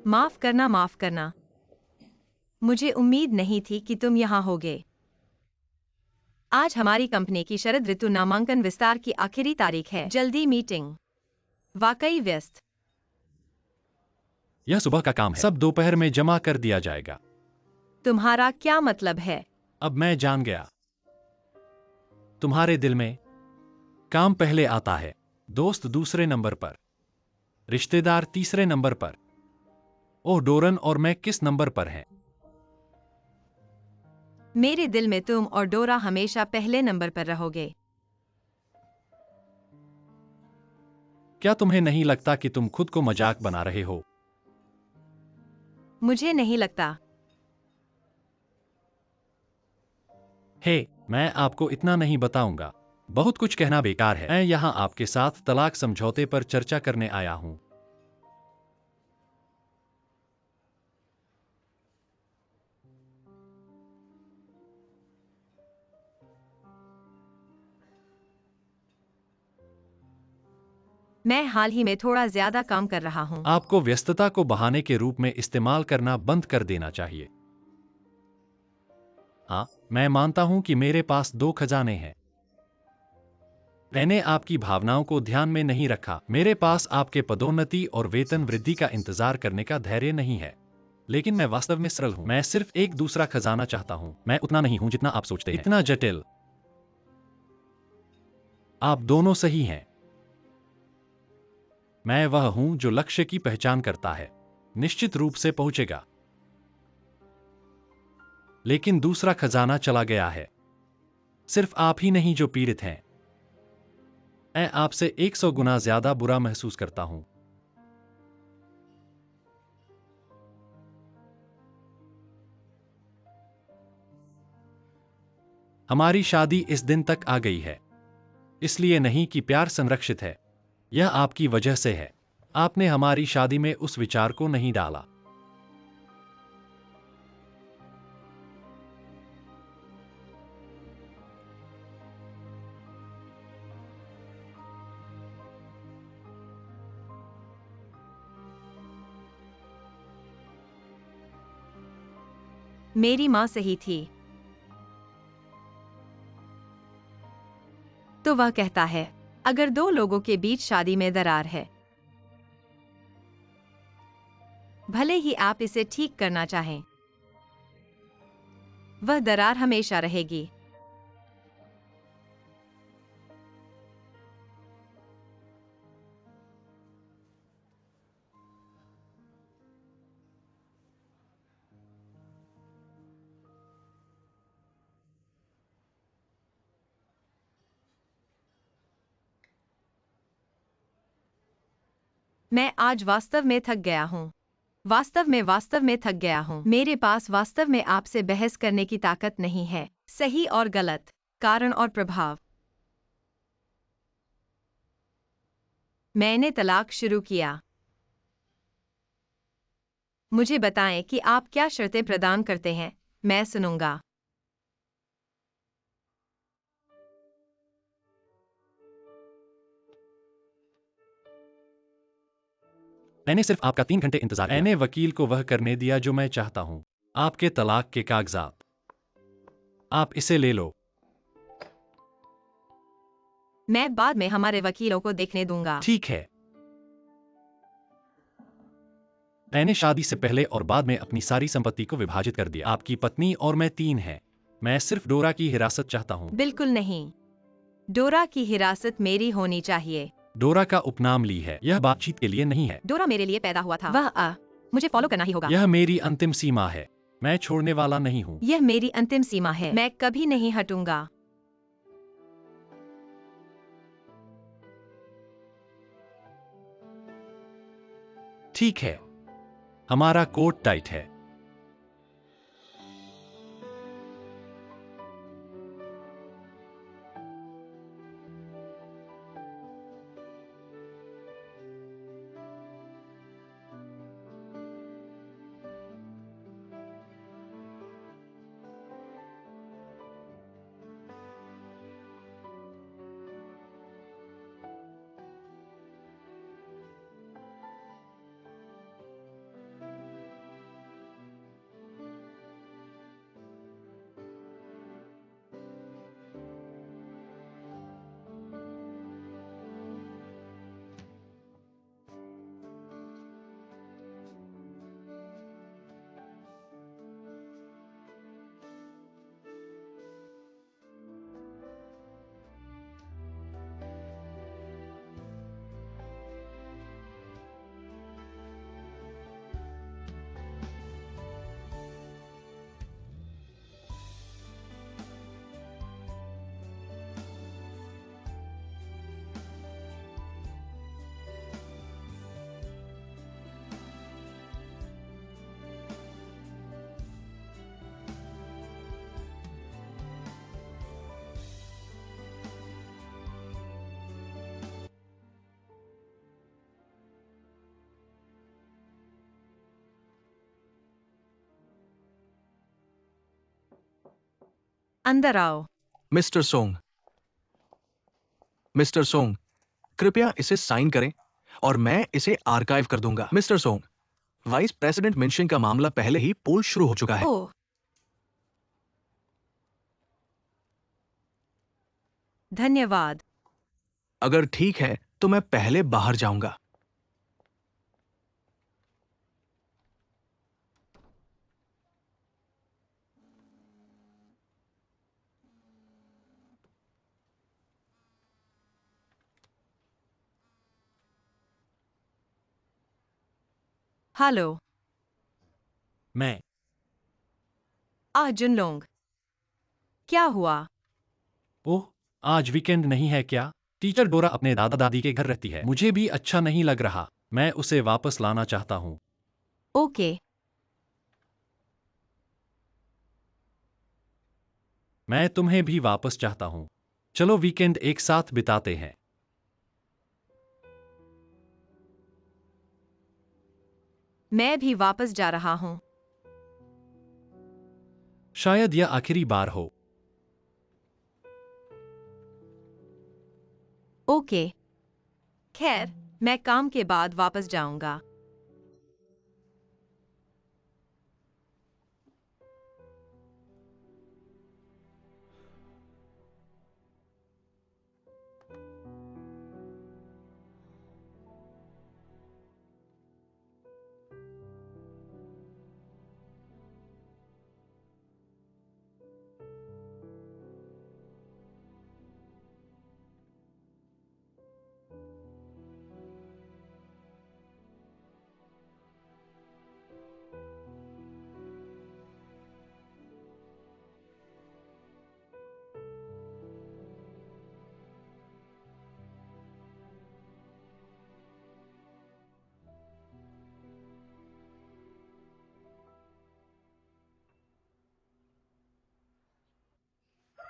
माफ करना। मुझे उम्मीद नहीं थी कि तुम यहाँ होगे। आज हमारी कंपनी की शरद ऋतु नामांकन विस्तार की आखिरी तारीख है। जल्दी मीटिंग। वाकई व्यस्त। यह सुबह का काम है, सब दोपहर में जमा कर दिया जाएगा। तुम्हारा क्या मतलब है? अब मैं जान गया। तुम्हारे दिल में काम पहले आता है, दोस्त दूसरे नंबर पर, रिश्तेदार तीसरे नंबर पर। ओह, डोरन और मैं किस नंबर पर हैं? मेरे दिल में तुम और डोरा हमेशा पहले नंबर पर रहोगे। क्या तुम्हें नहीं लगता कि तुम खुद को मजाक बना रहे हो? मुझे नहीं लगता। हे, मैं आपको इतना नहीं बताऊंगा। बहुत कुछ कहना बेकार है। मैं यहाँ आपके साथ तलाक समझौते पर चर्चा करने आया हूँ। मैं हाल ही में थोड़ा ज्यादा काम कर रहा हूँ। आपको व्यस्तता को बहाने के रूप में इस्तेमाल करना बंद कर देना चाहिए। हाँ, मैं मानता हूं कि मेरे पास 2 खजाने हैं। मैंने आपकी भावनाओं को ध्यान में नहीं रखा। मेरे पास आपके पदोन्नति और वेतन वृद्धि का इंतजार करने का धैर्य नहीं है। लेकिन मैं वास्तव में सरल हूँ। मैं सिर्फ एक दूसरा खजाना चाहता हूँ। मैं उतना नहीं हूँ जितना आप सोचते हैं। इतना जटिल। आप दोनों सही हैं। मैं वह हूं जो लक्ष्य की पहचान करता है, निश्चित रूप से पहुंचेगा। लेकिन दूसरा खजाना चला गया है। सिर्फ आप ही नहीं जो पीड़ित हैं। मैं आपसे 100 गुना ज्यादा बुरा महसूस करता हूं। हमारी शादी इस दिन तक आ गई है, इसलिए नहीं कि प्यार संरक्षित है। यह आपकी वजह से है। आपने हमारी शादी में उस विचार को नहीं डाला। मेरी माँ सही थी। तो वह कहता है, अगर दो लोगों के बीच शादी में दरार है, भले ही आप इसे ठीक करना चाहें, वह दरार हमेशा रहेगी। मैं आज वास्तव में थक गया हूँ। वास्तव में थक गया हूँ। मेरे पास वास्तव में आपसे बहस करने की ताकत नहीं है। सही और गलत, कारण और प्रभाव। मैंने तलाक शुरू किया। मुझे बताएं कि आप क्या शर्तें प्रदान करते हैं, मैं सुनूंगा। मैंने सिर्फ आपका 3 घंटे इंतजार किया। मैंने वकील को वह करने दिया जो मैं चाहता हूं। आपके तलाक के कागजात। आप इसे ले लो। मैं बाद में हमारे वकीलों को देखने दूंगा। ठीक है। मैंने शादी से पहले और बाद में अपनी सारी संपत्ति को विभाजित कर दिया। आपकी पत्नी और मैं 3 हैं। मैं सिर्फ डोरा की हिरासत चाहता हूं। बिल्कुल नहीं। डोरा की हिरासत मेरी होनी चाहिए। डोरा का उपनाम ली है। यह बातचीत के लिए नहीं है। डोरा मेरे लिए पैदा हुआ था। वह मुझे फॉलो करना ही होगा। यह मेरी अंतिम सीमा है। मैं छोड़ने वाला नहीं हूं। यह मेरी अंतिम सीमा है। मैं कभी नहीं हटूंगा। ठीक है। हमारा कोट टाइट है। अंदर आओ। मिस्टर सोंग, मिस्टर सोंग, कृपया इसे साइन करें और मैं इसे आर्काइव कर दूंगा। मिस्टर सोंग, वाइस प्रेसिडेंट मिनशिंग का मामला पहले ही पोल शुरू हो चुका है। ओह, धन्यवाद। अगर ठीक है तो मैं पहले बाहर जाऊंगा। हेलो। मैं जुनलोंग, क्या हुआ? ओह, आज वीकेंड नहीं है क्या? टीचर डोरा अपने दादा दादी के घर रहती है। मुझे भी अच्छा नहीं लग रहा। मैं उसे वापस लाना चाहता हूँ। ओके। मैं तुम्हें भी वापस चाहता हूँ। चलो वीकेंड एक साथ बिताते हैं। मैं भी वापस जा रहा हूँ। शायद यह आखिरी बार हो। ओके। खैर, मैं काम के बाद वापस जाऊंगा।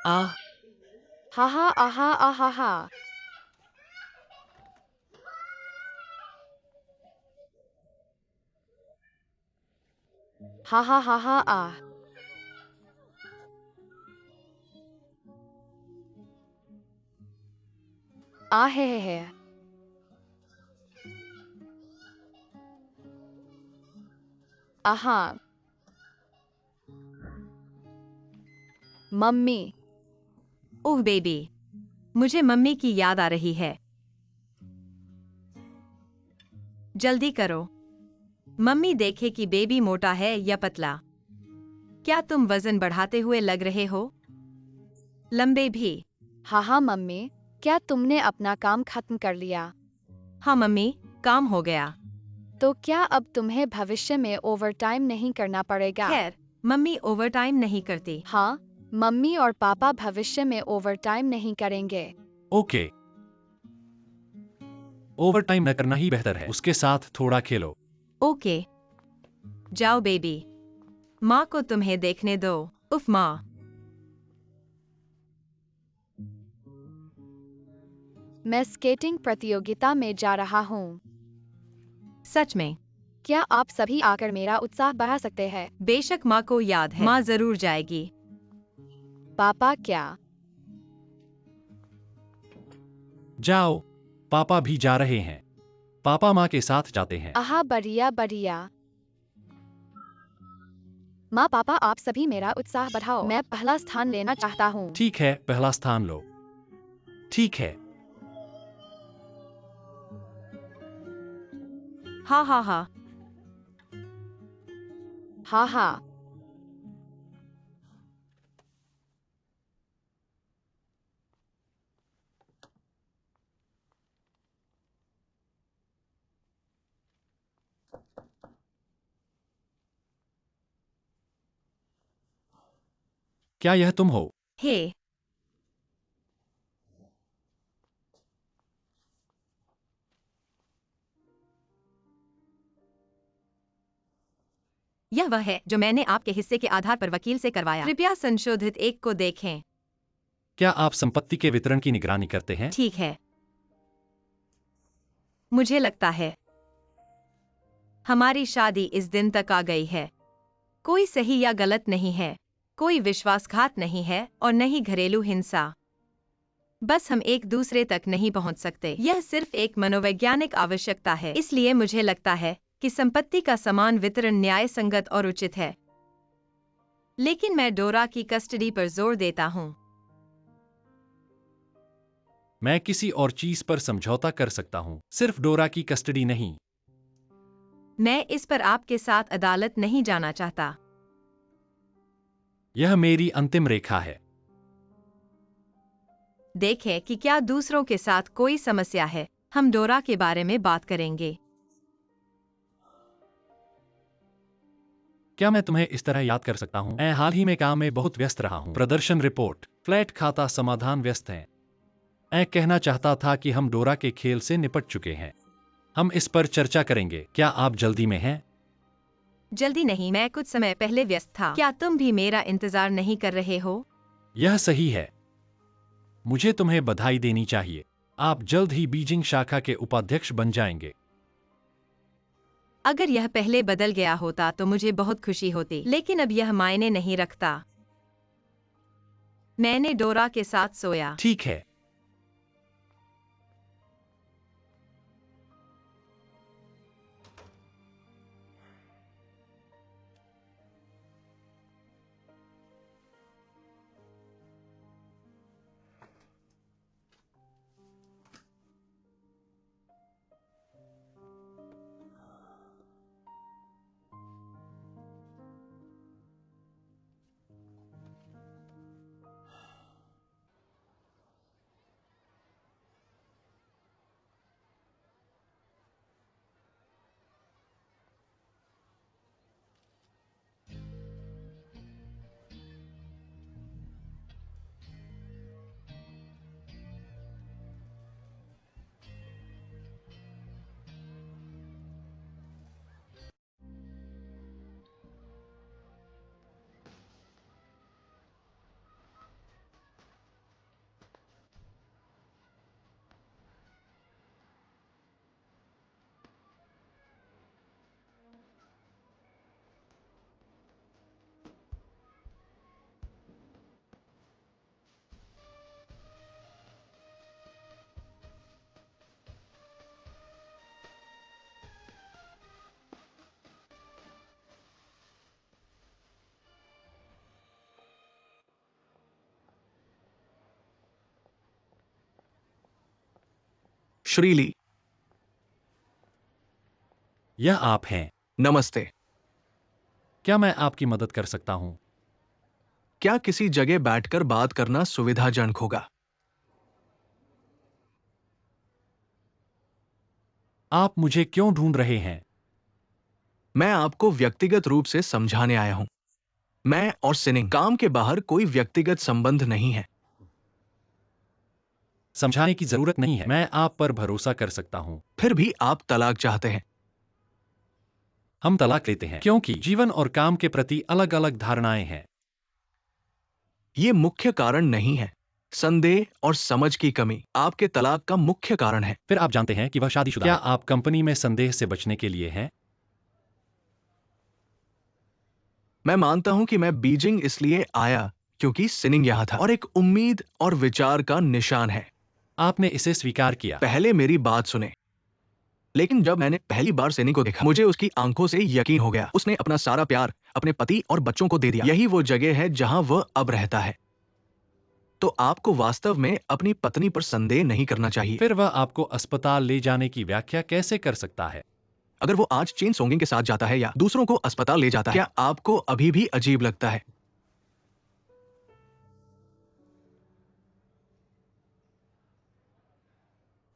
आह, हा हा आहा आहा हा। हा हा हा हा आ। आ हे। आहा। मम्मी। ओह बेबी, मुझे मम्मी की याद आ रही है। जल्दी करो। मम्मी देखे कि बेबी मोटा है या पतला। क्या तुम वजन बढ़ाते हुए लग रहे हो? लंबे भी। हा हा मम्मी, क्या तुमने अपना काम खत्म कर लिया? हाँ मम्मी, काम हो गया। तो क्या अब तुम्हें भविष्य में ओवरटाइम नहीं करना पड़ेगा? खैर, मम्मी ओवरटाइम नहीं करती। हाँ, मम्मी और पापा भविष्य में ओवरटाइम नहीं करेंगे। ओके। ओवरटाइम न करना ही बेहतर है। उसके साथ थोड़ा खेलो। ओके। जाओ बेबी। माँ को तुम्हें देखने दो। उफ माँ। मैं स्केटिंग प्रतियोगिता में जा रहा हूँ। सच में? क्या आप सभी आकर मेरा उत्साह बढ़ा सकते हैं? बेशक, माँ को याद है। माँ जरूर जाएगी। पापा क्या? जाओ, पापा भी जा रहे हैं। पापा माँ के साथ जाते हैं। आहा बढ़िया बढ़िया। माँ पापा आप सभी मेरा उत्साह बढ़ाओ। मैं पहला स्थान लेना चाहता हूँ। ठीक है, पहला स्थान लो। ठीक है। हाँ हाँ हाँ। हाँ हाँ। क्या यह तुम हो? हे। यह वह है जो मैंने आपके हिस्से के आधार पर वकील से करवाया। कृपया संशोधित एक को देखें। क्या आप संपत्ति के वितरण की निगरानी करते हैं? ठीक है। मुझे लगता है हमारी शादी इस दिन तक आ गई है। कोई सही या गलत नहीं है, कोई विश्वासघात नहीं है और न ही घरेलू हिंसा। बस हम एक दूसरे तक नहीं पहुंच सकते। यह सिर्फ एक मनोवैज्ञानिक आवश्यकता है। इसलिए मुझे लगता है कि संपत्ति का समान वितरण न्याय संगत और उचित है। लेकिन मैं डोरा की कस्टडी पर जोर देता हूं। मैं किसी और चीज पर समझौता कर सकता हूँ, सिर्फ डोरा की कस्टडी नहीं। मैं इस पर आपके साथ अदालत नहीं जाना चाहता। यह मेरी अंतिम रेखा है। देखें कि क्या दूसरों के साथ कोई समस्या है। हम डोरा के बारे में बात करेंगे। क्या मैं तुम्हें इस तरह याद कर सकता हूँ? मैं हाल ही में काम में बहुत व्यस्त रहा हूँ। प्रदर्शन रिपोर्ट, फ्लैट खाता समाधान व्यस्त है। मैं कहना चाहता था कि हम डोरा के खेल से निपट चुके हैं। हम इस पर चर्चा करेंगे। क्या आप जल्दी में हैं? जल्दी नहीं, मैं कुछ समय पहले व्यस्त था। क्या तुम भी मेरा इंतजार नहीं कर रहे हो? यह सही है। मुझे तुम्हें बधाई देनी चाहिए। आप जल्द ही बीजिंग शाखा के उपाध्यक्ष बन जाएंगे। अगर यह पहले बदल गया होता तो मुझे बहुत खुशी होती, लेकिन अब यह मायने नहीं रखता। मैंने डोरा के साथ सोया। ठीक है। श्रीली, यह आप हैं। नमस्ते। क्या मैं आपकी मदद कर सकता हूँ? क्या किसी जगह बैठकर बात करना सुविधाजनक होगा? आप मुझे क्यों ढूंढ रहे हैं? मैं आपको व्यक्तिगत रूप से समझाने आया हूं। मैं और सिनिंग काम के बाहर कोई व्यक्तिगत संबंध नहीं है। समझाने की जरूरत नहीं है। मैं आप पर भरोसा कर सकता हूँ। फिर भी आप तलाक चाहते हैं। हम तलाक लेते हैं क्योंकि जीवन और काम के प्रति अलग अलग धारणाएं हैं। ये मुख्य कारण नहीं है। संदेह और समझ की कमी आपके तलाक का मुख्य कारण है। फिर आप जानते हैं कि वह शादीशुदा है। क्या आप कंपनी में संदेह से बचने के लिए हैं? मैं मानता हूं कि मैं बीजिंग इसलिए आया क्योंकि सिनिंग यहां था और एक उम्मीद और विचार का निशान है। आपने इसे स्वीकार किया। पहले मेरी बात सुने। लेकिन जब मैंने पहली बार सिनिंग को देखा, मुझे उसकी आंखों से यकीन हो गया। उसने अपना सारा प्यार अपने पति और बच्चों को दे दिया। यही वो जगह है जहां वह अब रहता है। तो आपको वास्तव में अपनी पत्नी पर संदेह नहीं करना चाहिए। फिर वह आपको अस्पताल ले जाने की व्याख्या कैसे कर सकता है? अगर वो आज चेन सोंगिंग के साथ जाता है या दूसरों को अस्पताल ले जाता है, क्या आपको अभी भी अजीब लगता है?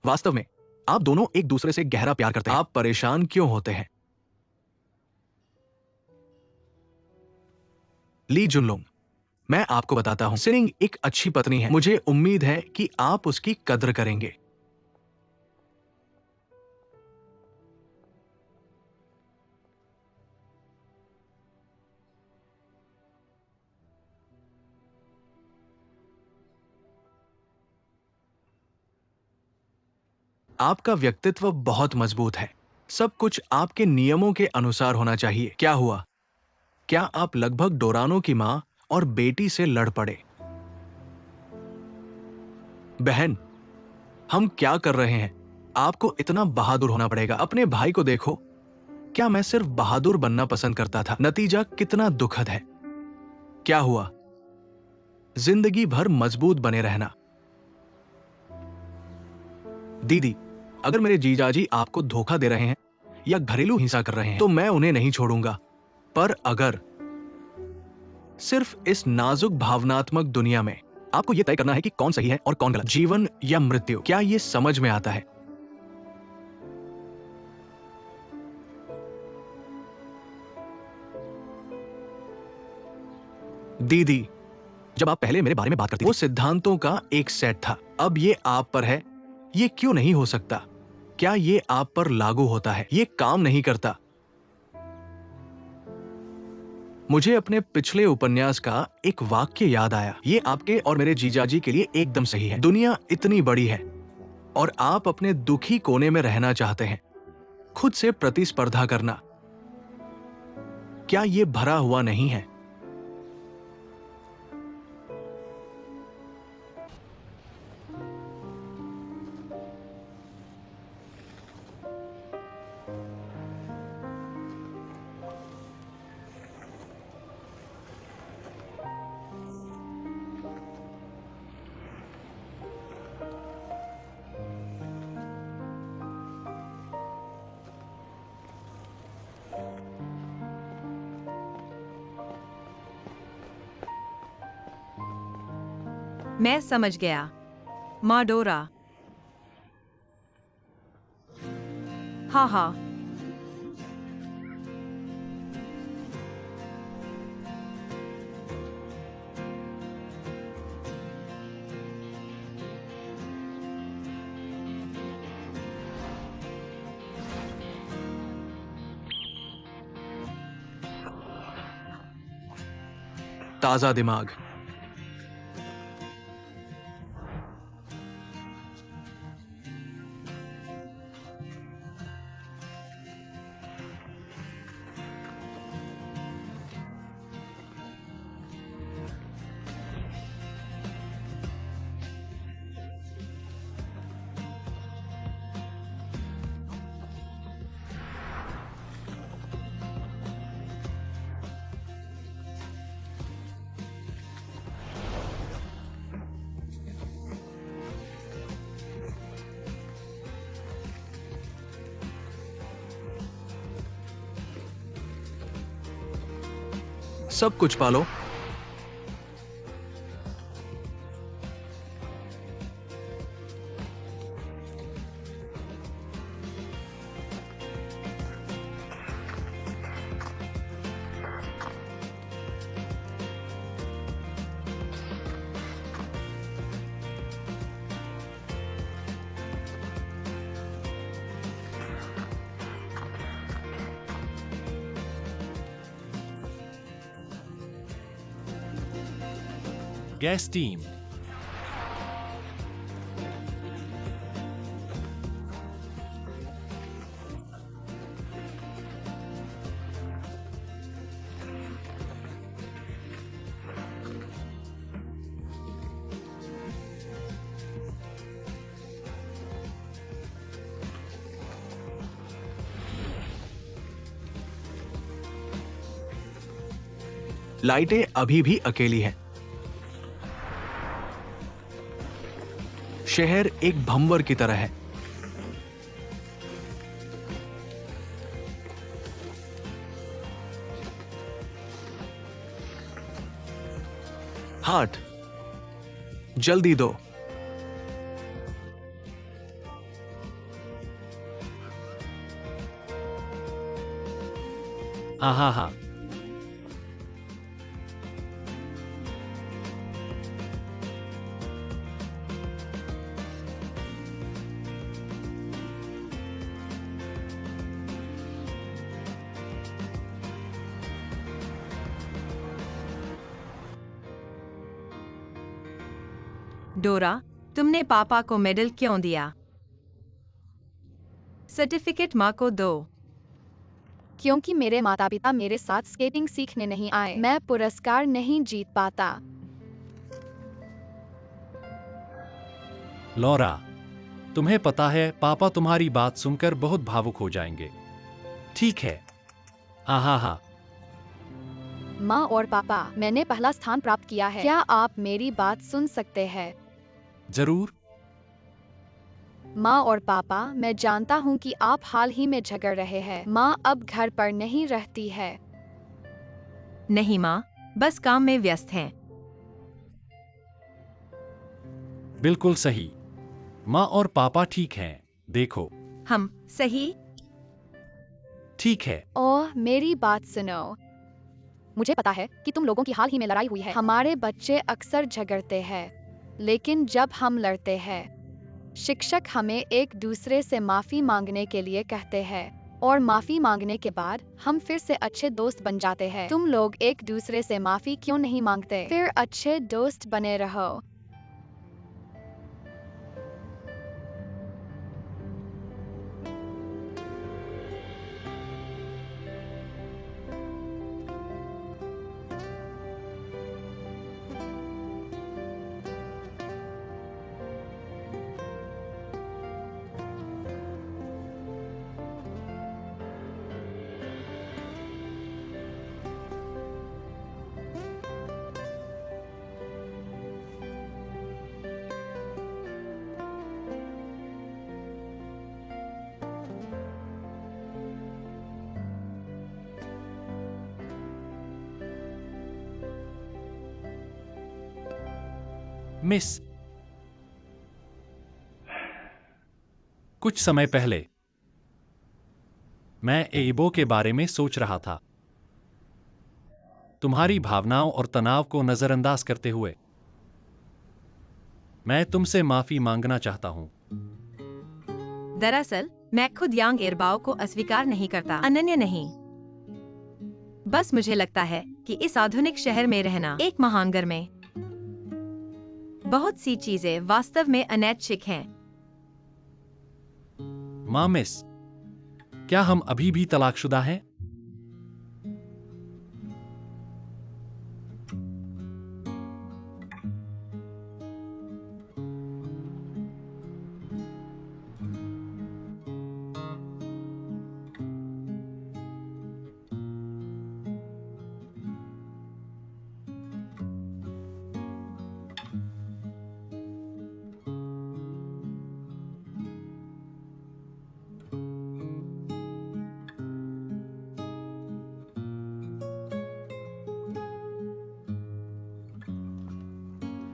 वास्तव में आप दोनों एक दूसरे से गहरा प्यार करते हैं। आप परेशान क्यों होते हैं? ली जुनलोंग, मैं आपको बताता हूं, सिनिंग एक अच्छी पत्नी है। मुझे उम्मीद है कि आप उसकी कद्र करेंगे। आपका व्यक्तित्व बहुत मजबूत है। सब कुछ आपके नियमों के अनुसार होना चाहिए। क्या हुआ? क्या आप लगभग डोरानो की मां और बेटी से लड़ पड़े? बहन, हम क्या कर रहे हैं? आपको इतना बहादुर होना पड़ेगा। अपने भाई को देखो। क्या मैं सिर्फ बहादुर बनना पसंद करता था? नतीजा कितना दुखद है। क्या हुआ? जिंदगी भर मजबूत बने रहना। दीदी, अगर मेरे जीजाजी आपको धोखा दे रहे हैं या घरेलू हिंसा कर रहे हैं तो मैं उन्हें नहीं छोड़ूंगा। पर अगर सिर्फ इस नाजुक भावनात्मक दुनिया में आपको यह तय करना है कि कौन सही है और कौन गलत, जीवन या मृत्यु, क्या ये समझ में आता है? दीदी, जब आप पहले मेरे बारे में बात करती थी, वो सिद्धांतों का एक सेट था। अब ये आप पर है। ये क्यों नहीं हो सकता? क्या ये आप पर लागू होता है? ये काम नहीं करता। मुझे अपने पिछले उपन्यास का एक वाक्य याद आया। ये आपके और मेरे जीजाजी के लिए एकदम सही है। दुनिया इतनी बड़ी है और आप अपने दुखी कोने में रहना चाहते हैं। खुद से प्रतिस्पर्धा करना, क्या ये भरा हुआ नहीं है? मैं समझ गया। माँ डोरा। हाँ हाँ। ताजा दिमाग। सब कुछ पालो। Gas team. लाइटें अभी भी अकेली हैं। शहर एक भंवर की तरह है। हार्ट, जल्दी दो। आहा हा। डोरा, तुमने पापा को मेडल क्यों दिया? सर्टिफिकेट माँ को दो। क्योंकि मेरे माता पिता मेरे साथ स्केटिंग सीखने नहीं आए, मैं पुरस्कार नहीं जीत पाता। लॉरा, तुम्हें पता है पापा तुम्हारी बात सुनकर बहुत भावुक हो जाएंगे। ठीक है। आहा हा। माँ और पापा, मैंने पहला स्थान प्राप्त किया है। क्या आप मेरी बात सुन सकते हैं? जरूर। माँ और पापा, मैं जानता हूँ कि आप हाल ही में झगड़ रहे हैं। माँ अब घर पर नहीं रहती है। नहीं माँ, बस काम में व्यस्त हैं। बिल्कुल सही। माँ और पापा ठीक हैं। देखो। हम सही। ठीक है। ओह, मेरी बात सुनो। मुझे पता है कि तुम लोगों की हाल ही में लड़ाई हुई है। हमारे बच्चे अक्सर झगड़ते हैं, लेकिन जब हम लड़ते हैं, शिक्षक हमें एक दूसरे से माफी मांगने के लिए कहते हैं, और माफी मांगने के बाद हम फिर से अच्छे दोस्त बन जाते हैं। तुम लोग एक दूसरे से माफी क्यों नहीं मांगते? फिर अच्छे दोस्त बने रहो। मिस, कुछ समय पहले मैं एइबो के बारे में सोच रहा था। तुम्हारी भावनाओं और तनाव को नजरअंदाज करते हुए मैं तुमसे माफी मांगना चाहता हूं। दरअसल मैं खुद यांग एरबाओ को अस्वीकार नहीं करता, अनन्य नहीं। बस मुझे लगता है कि इस आधुनिक शहर में रहना, एक महानगर में, बहुत सी चीजें वास्तव में अनैच्छिक हैं। माँ मिस, क्या हम अभी भी तलाकशुदा हैं?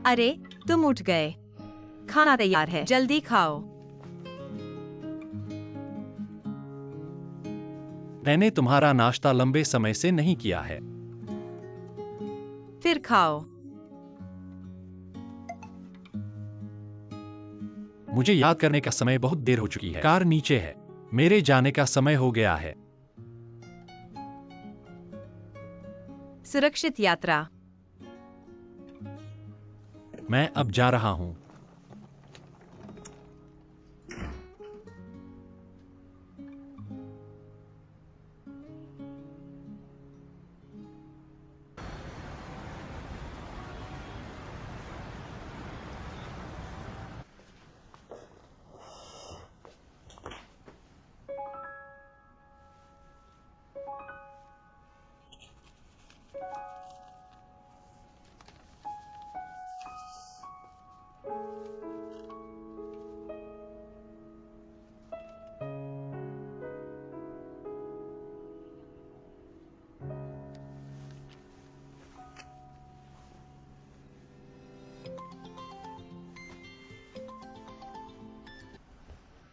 अरे, तुम उठ गए। खाना तैयार है, जल्दी खाओ। मैंने तुम्हारा नाश्ता लंबे समय से नहीं किया है। फिर खाओ। मुझे याद करने का समय बहुत देर हो चुकी है। कार नीचे है। मेरे जाने का समय हो गया है। सुरक्षित यात्रा। मैं अब जा रहा हूं।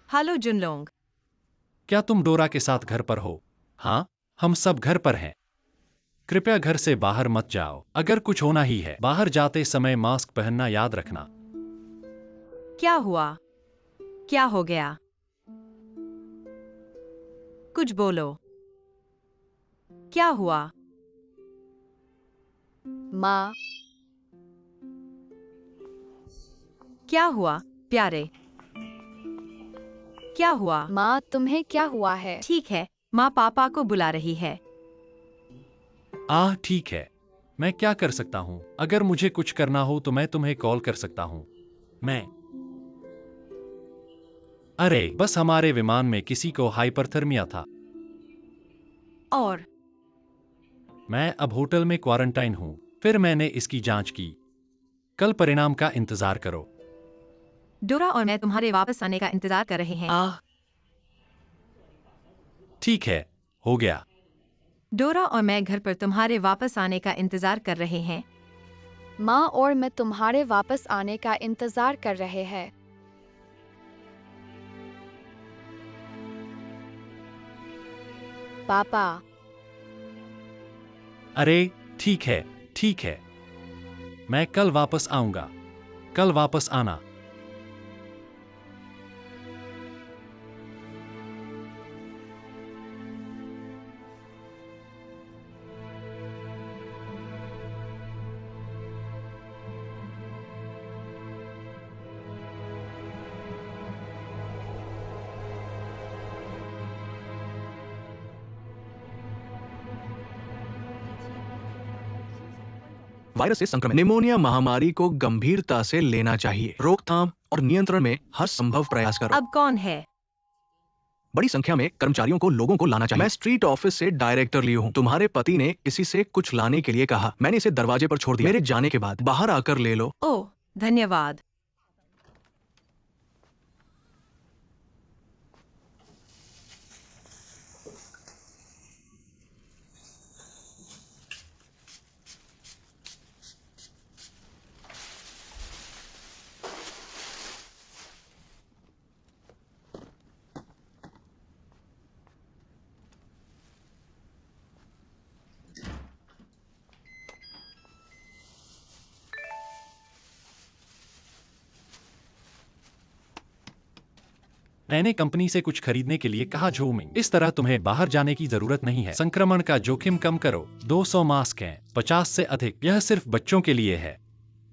हेलो जुनलोंग। क्या तुम डोरा के साथ घर पर हो? हाँ, हम सब घर पर हैं। कृपया घर से बाहर मत जाओ। अगर कुछ होना ही है, बाहर जाते समय मास्क पहनना याद रखना। क्या हुआ? क्या हो गया? कुछ बोलो। क्या हुआ? माँ, क्या हुआ प्यारे? क्या हुआ? माँ, तुम्हें क्या हुआ है? ठीक है, माँ पापा को बुला रही है। ठीक है। मैं क्या कर सकता हूँ? अगर मुझे कुछ करना हो तो मैं तुम्हें कॉल कर सकता हूँ। अरे, बस हमारे विमान में किसी को हाइपरथर्मिया था। और मैं अब होटल में क्वारंटाइन हूँ। फिर मैंने इसकी जांच की। कल परिणाम का इंतजार करो। डोरा और मैं तुम्हारे वापस आने का इंतजार कर रहे हैं। ठीक है, हो गया। डोरा और मैं घर पर तुम्हारे वापस आने का इंतजार कर रहे हैं। माँ और मैं तुम्हारे वापस आने का इंतजार कर रहे हैं। पापा। अरे ठीक है, ठीक है। मैं कल वापस आऊंगा। कल वापस आना। वायरस से संक्रमण निमोनिया महामारी को गंभीरता से लेना चाहिए। रोकथाम और नियंत्रण में हर संभव प्रयास करो। अब कौन है? बड़ी संख्या में कर्मचारियों को लोगों को लाना चाहिए। मैं स्ट्रीट ऑफिस से डायरेक्टर ली हूँ। तुम्हारे पति ने किसी से कुछ लाने के लिए कहा। मैंने इसे दरवाजे पर छोड़ दिया। मेरे जाने के बाद बाहर आकर ले लो। ओह, धन्यवाद। मैंने कंपनी से कुछ खरीदने के लिए कहा। झूमिंग, इस तरह तुम्हें बाहर जाने की जरूरत नहीं है। संक्रमण का जोखिम कम करो। 200 मास्क हैं, 50 से अधिक। यह सिर्फ बच्चों के लिए है।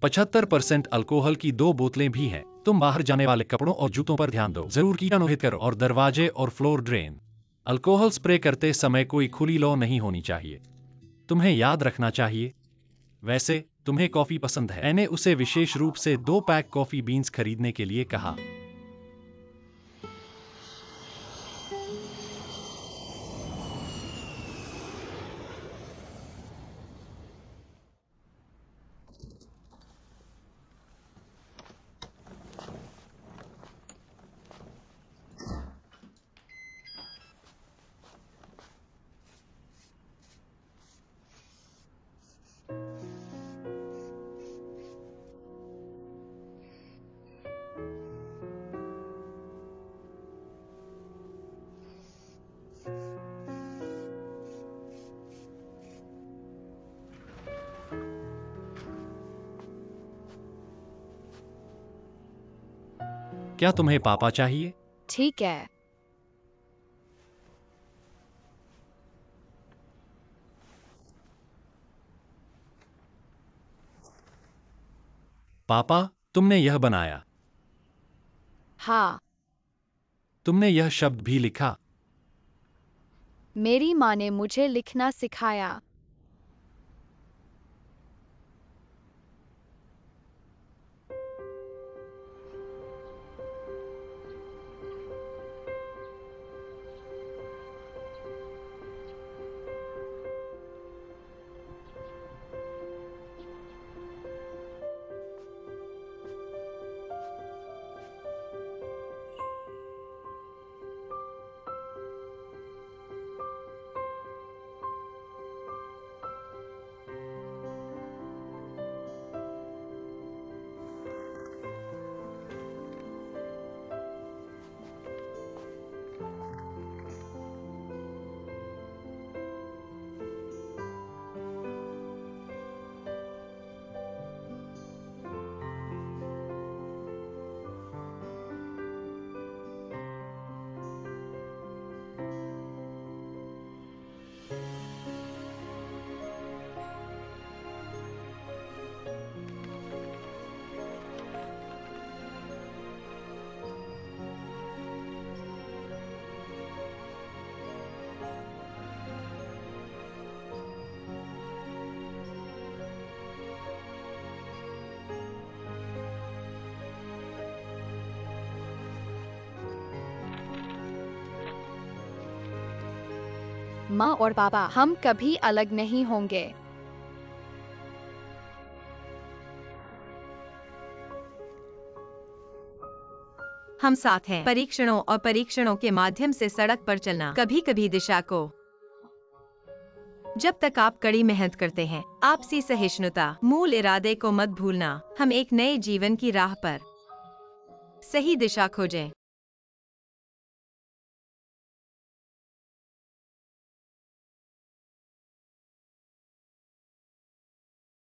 75% अल्कोहल की 2 बोतलें भी हैं। तुम बाहर जाने वाले कपड़ों और जूतों पर ध्यान दो। जरूर कीटाणुरहित करो और दरवाजे और फ्लोर ड्रेन। अल्कोहल स्प्रे करते समय कोई खुली लौ नहीं होनी चाहिए। तुम्हें याद रखना चाहिए। वैसे तुम्हें कॉफी पसंद है। मैंने उसे विशेष रूप से 2 पैक कॉफी बीन्स खरीदने के लिए कहा। क्या तुम्हें पापा चाहिए? ठीक है। पापा, तुमने यह बनाया। हाँ। तुमने यह शब्द भी लिखा। मेरी माँ ने मुझे लिखना सिखाया। माँ और पापा, हम कभी अलग नहीं होंगे। हम साथ हैं। परीक्षणों और परीक्षणों के माध्यम से सड़क पर चलना, कभी कभी दिशा को। जब तक आप कड़ी मेहनत करते हैं, आपसी सहिष्णुता, मूल इरादे को मत भूलना। हम एक नए जीवन की राह पर सही दिशा खोजें।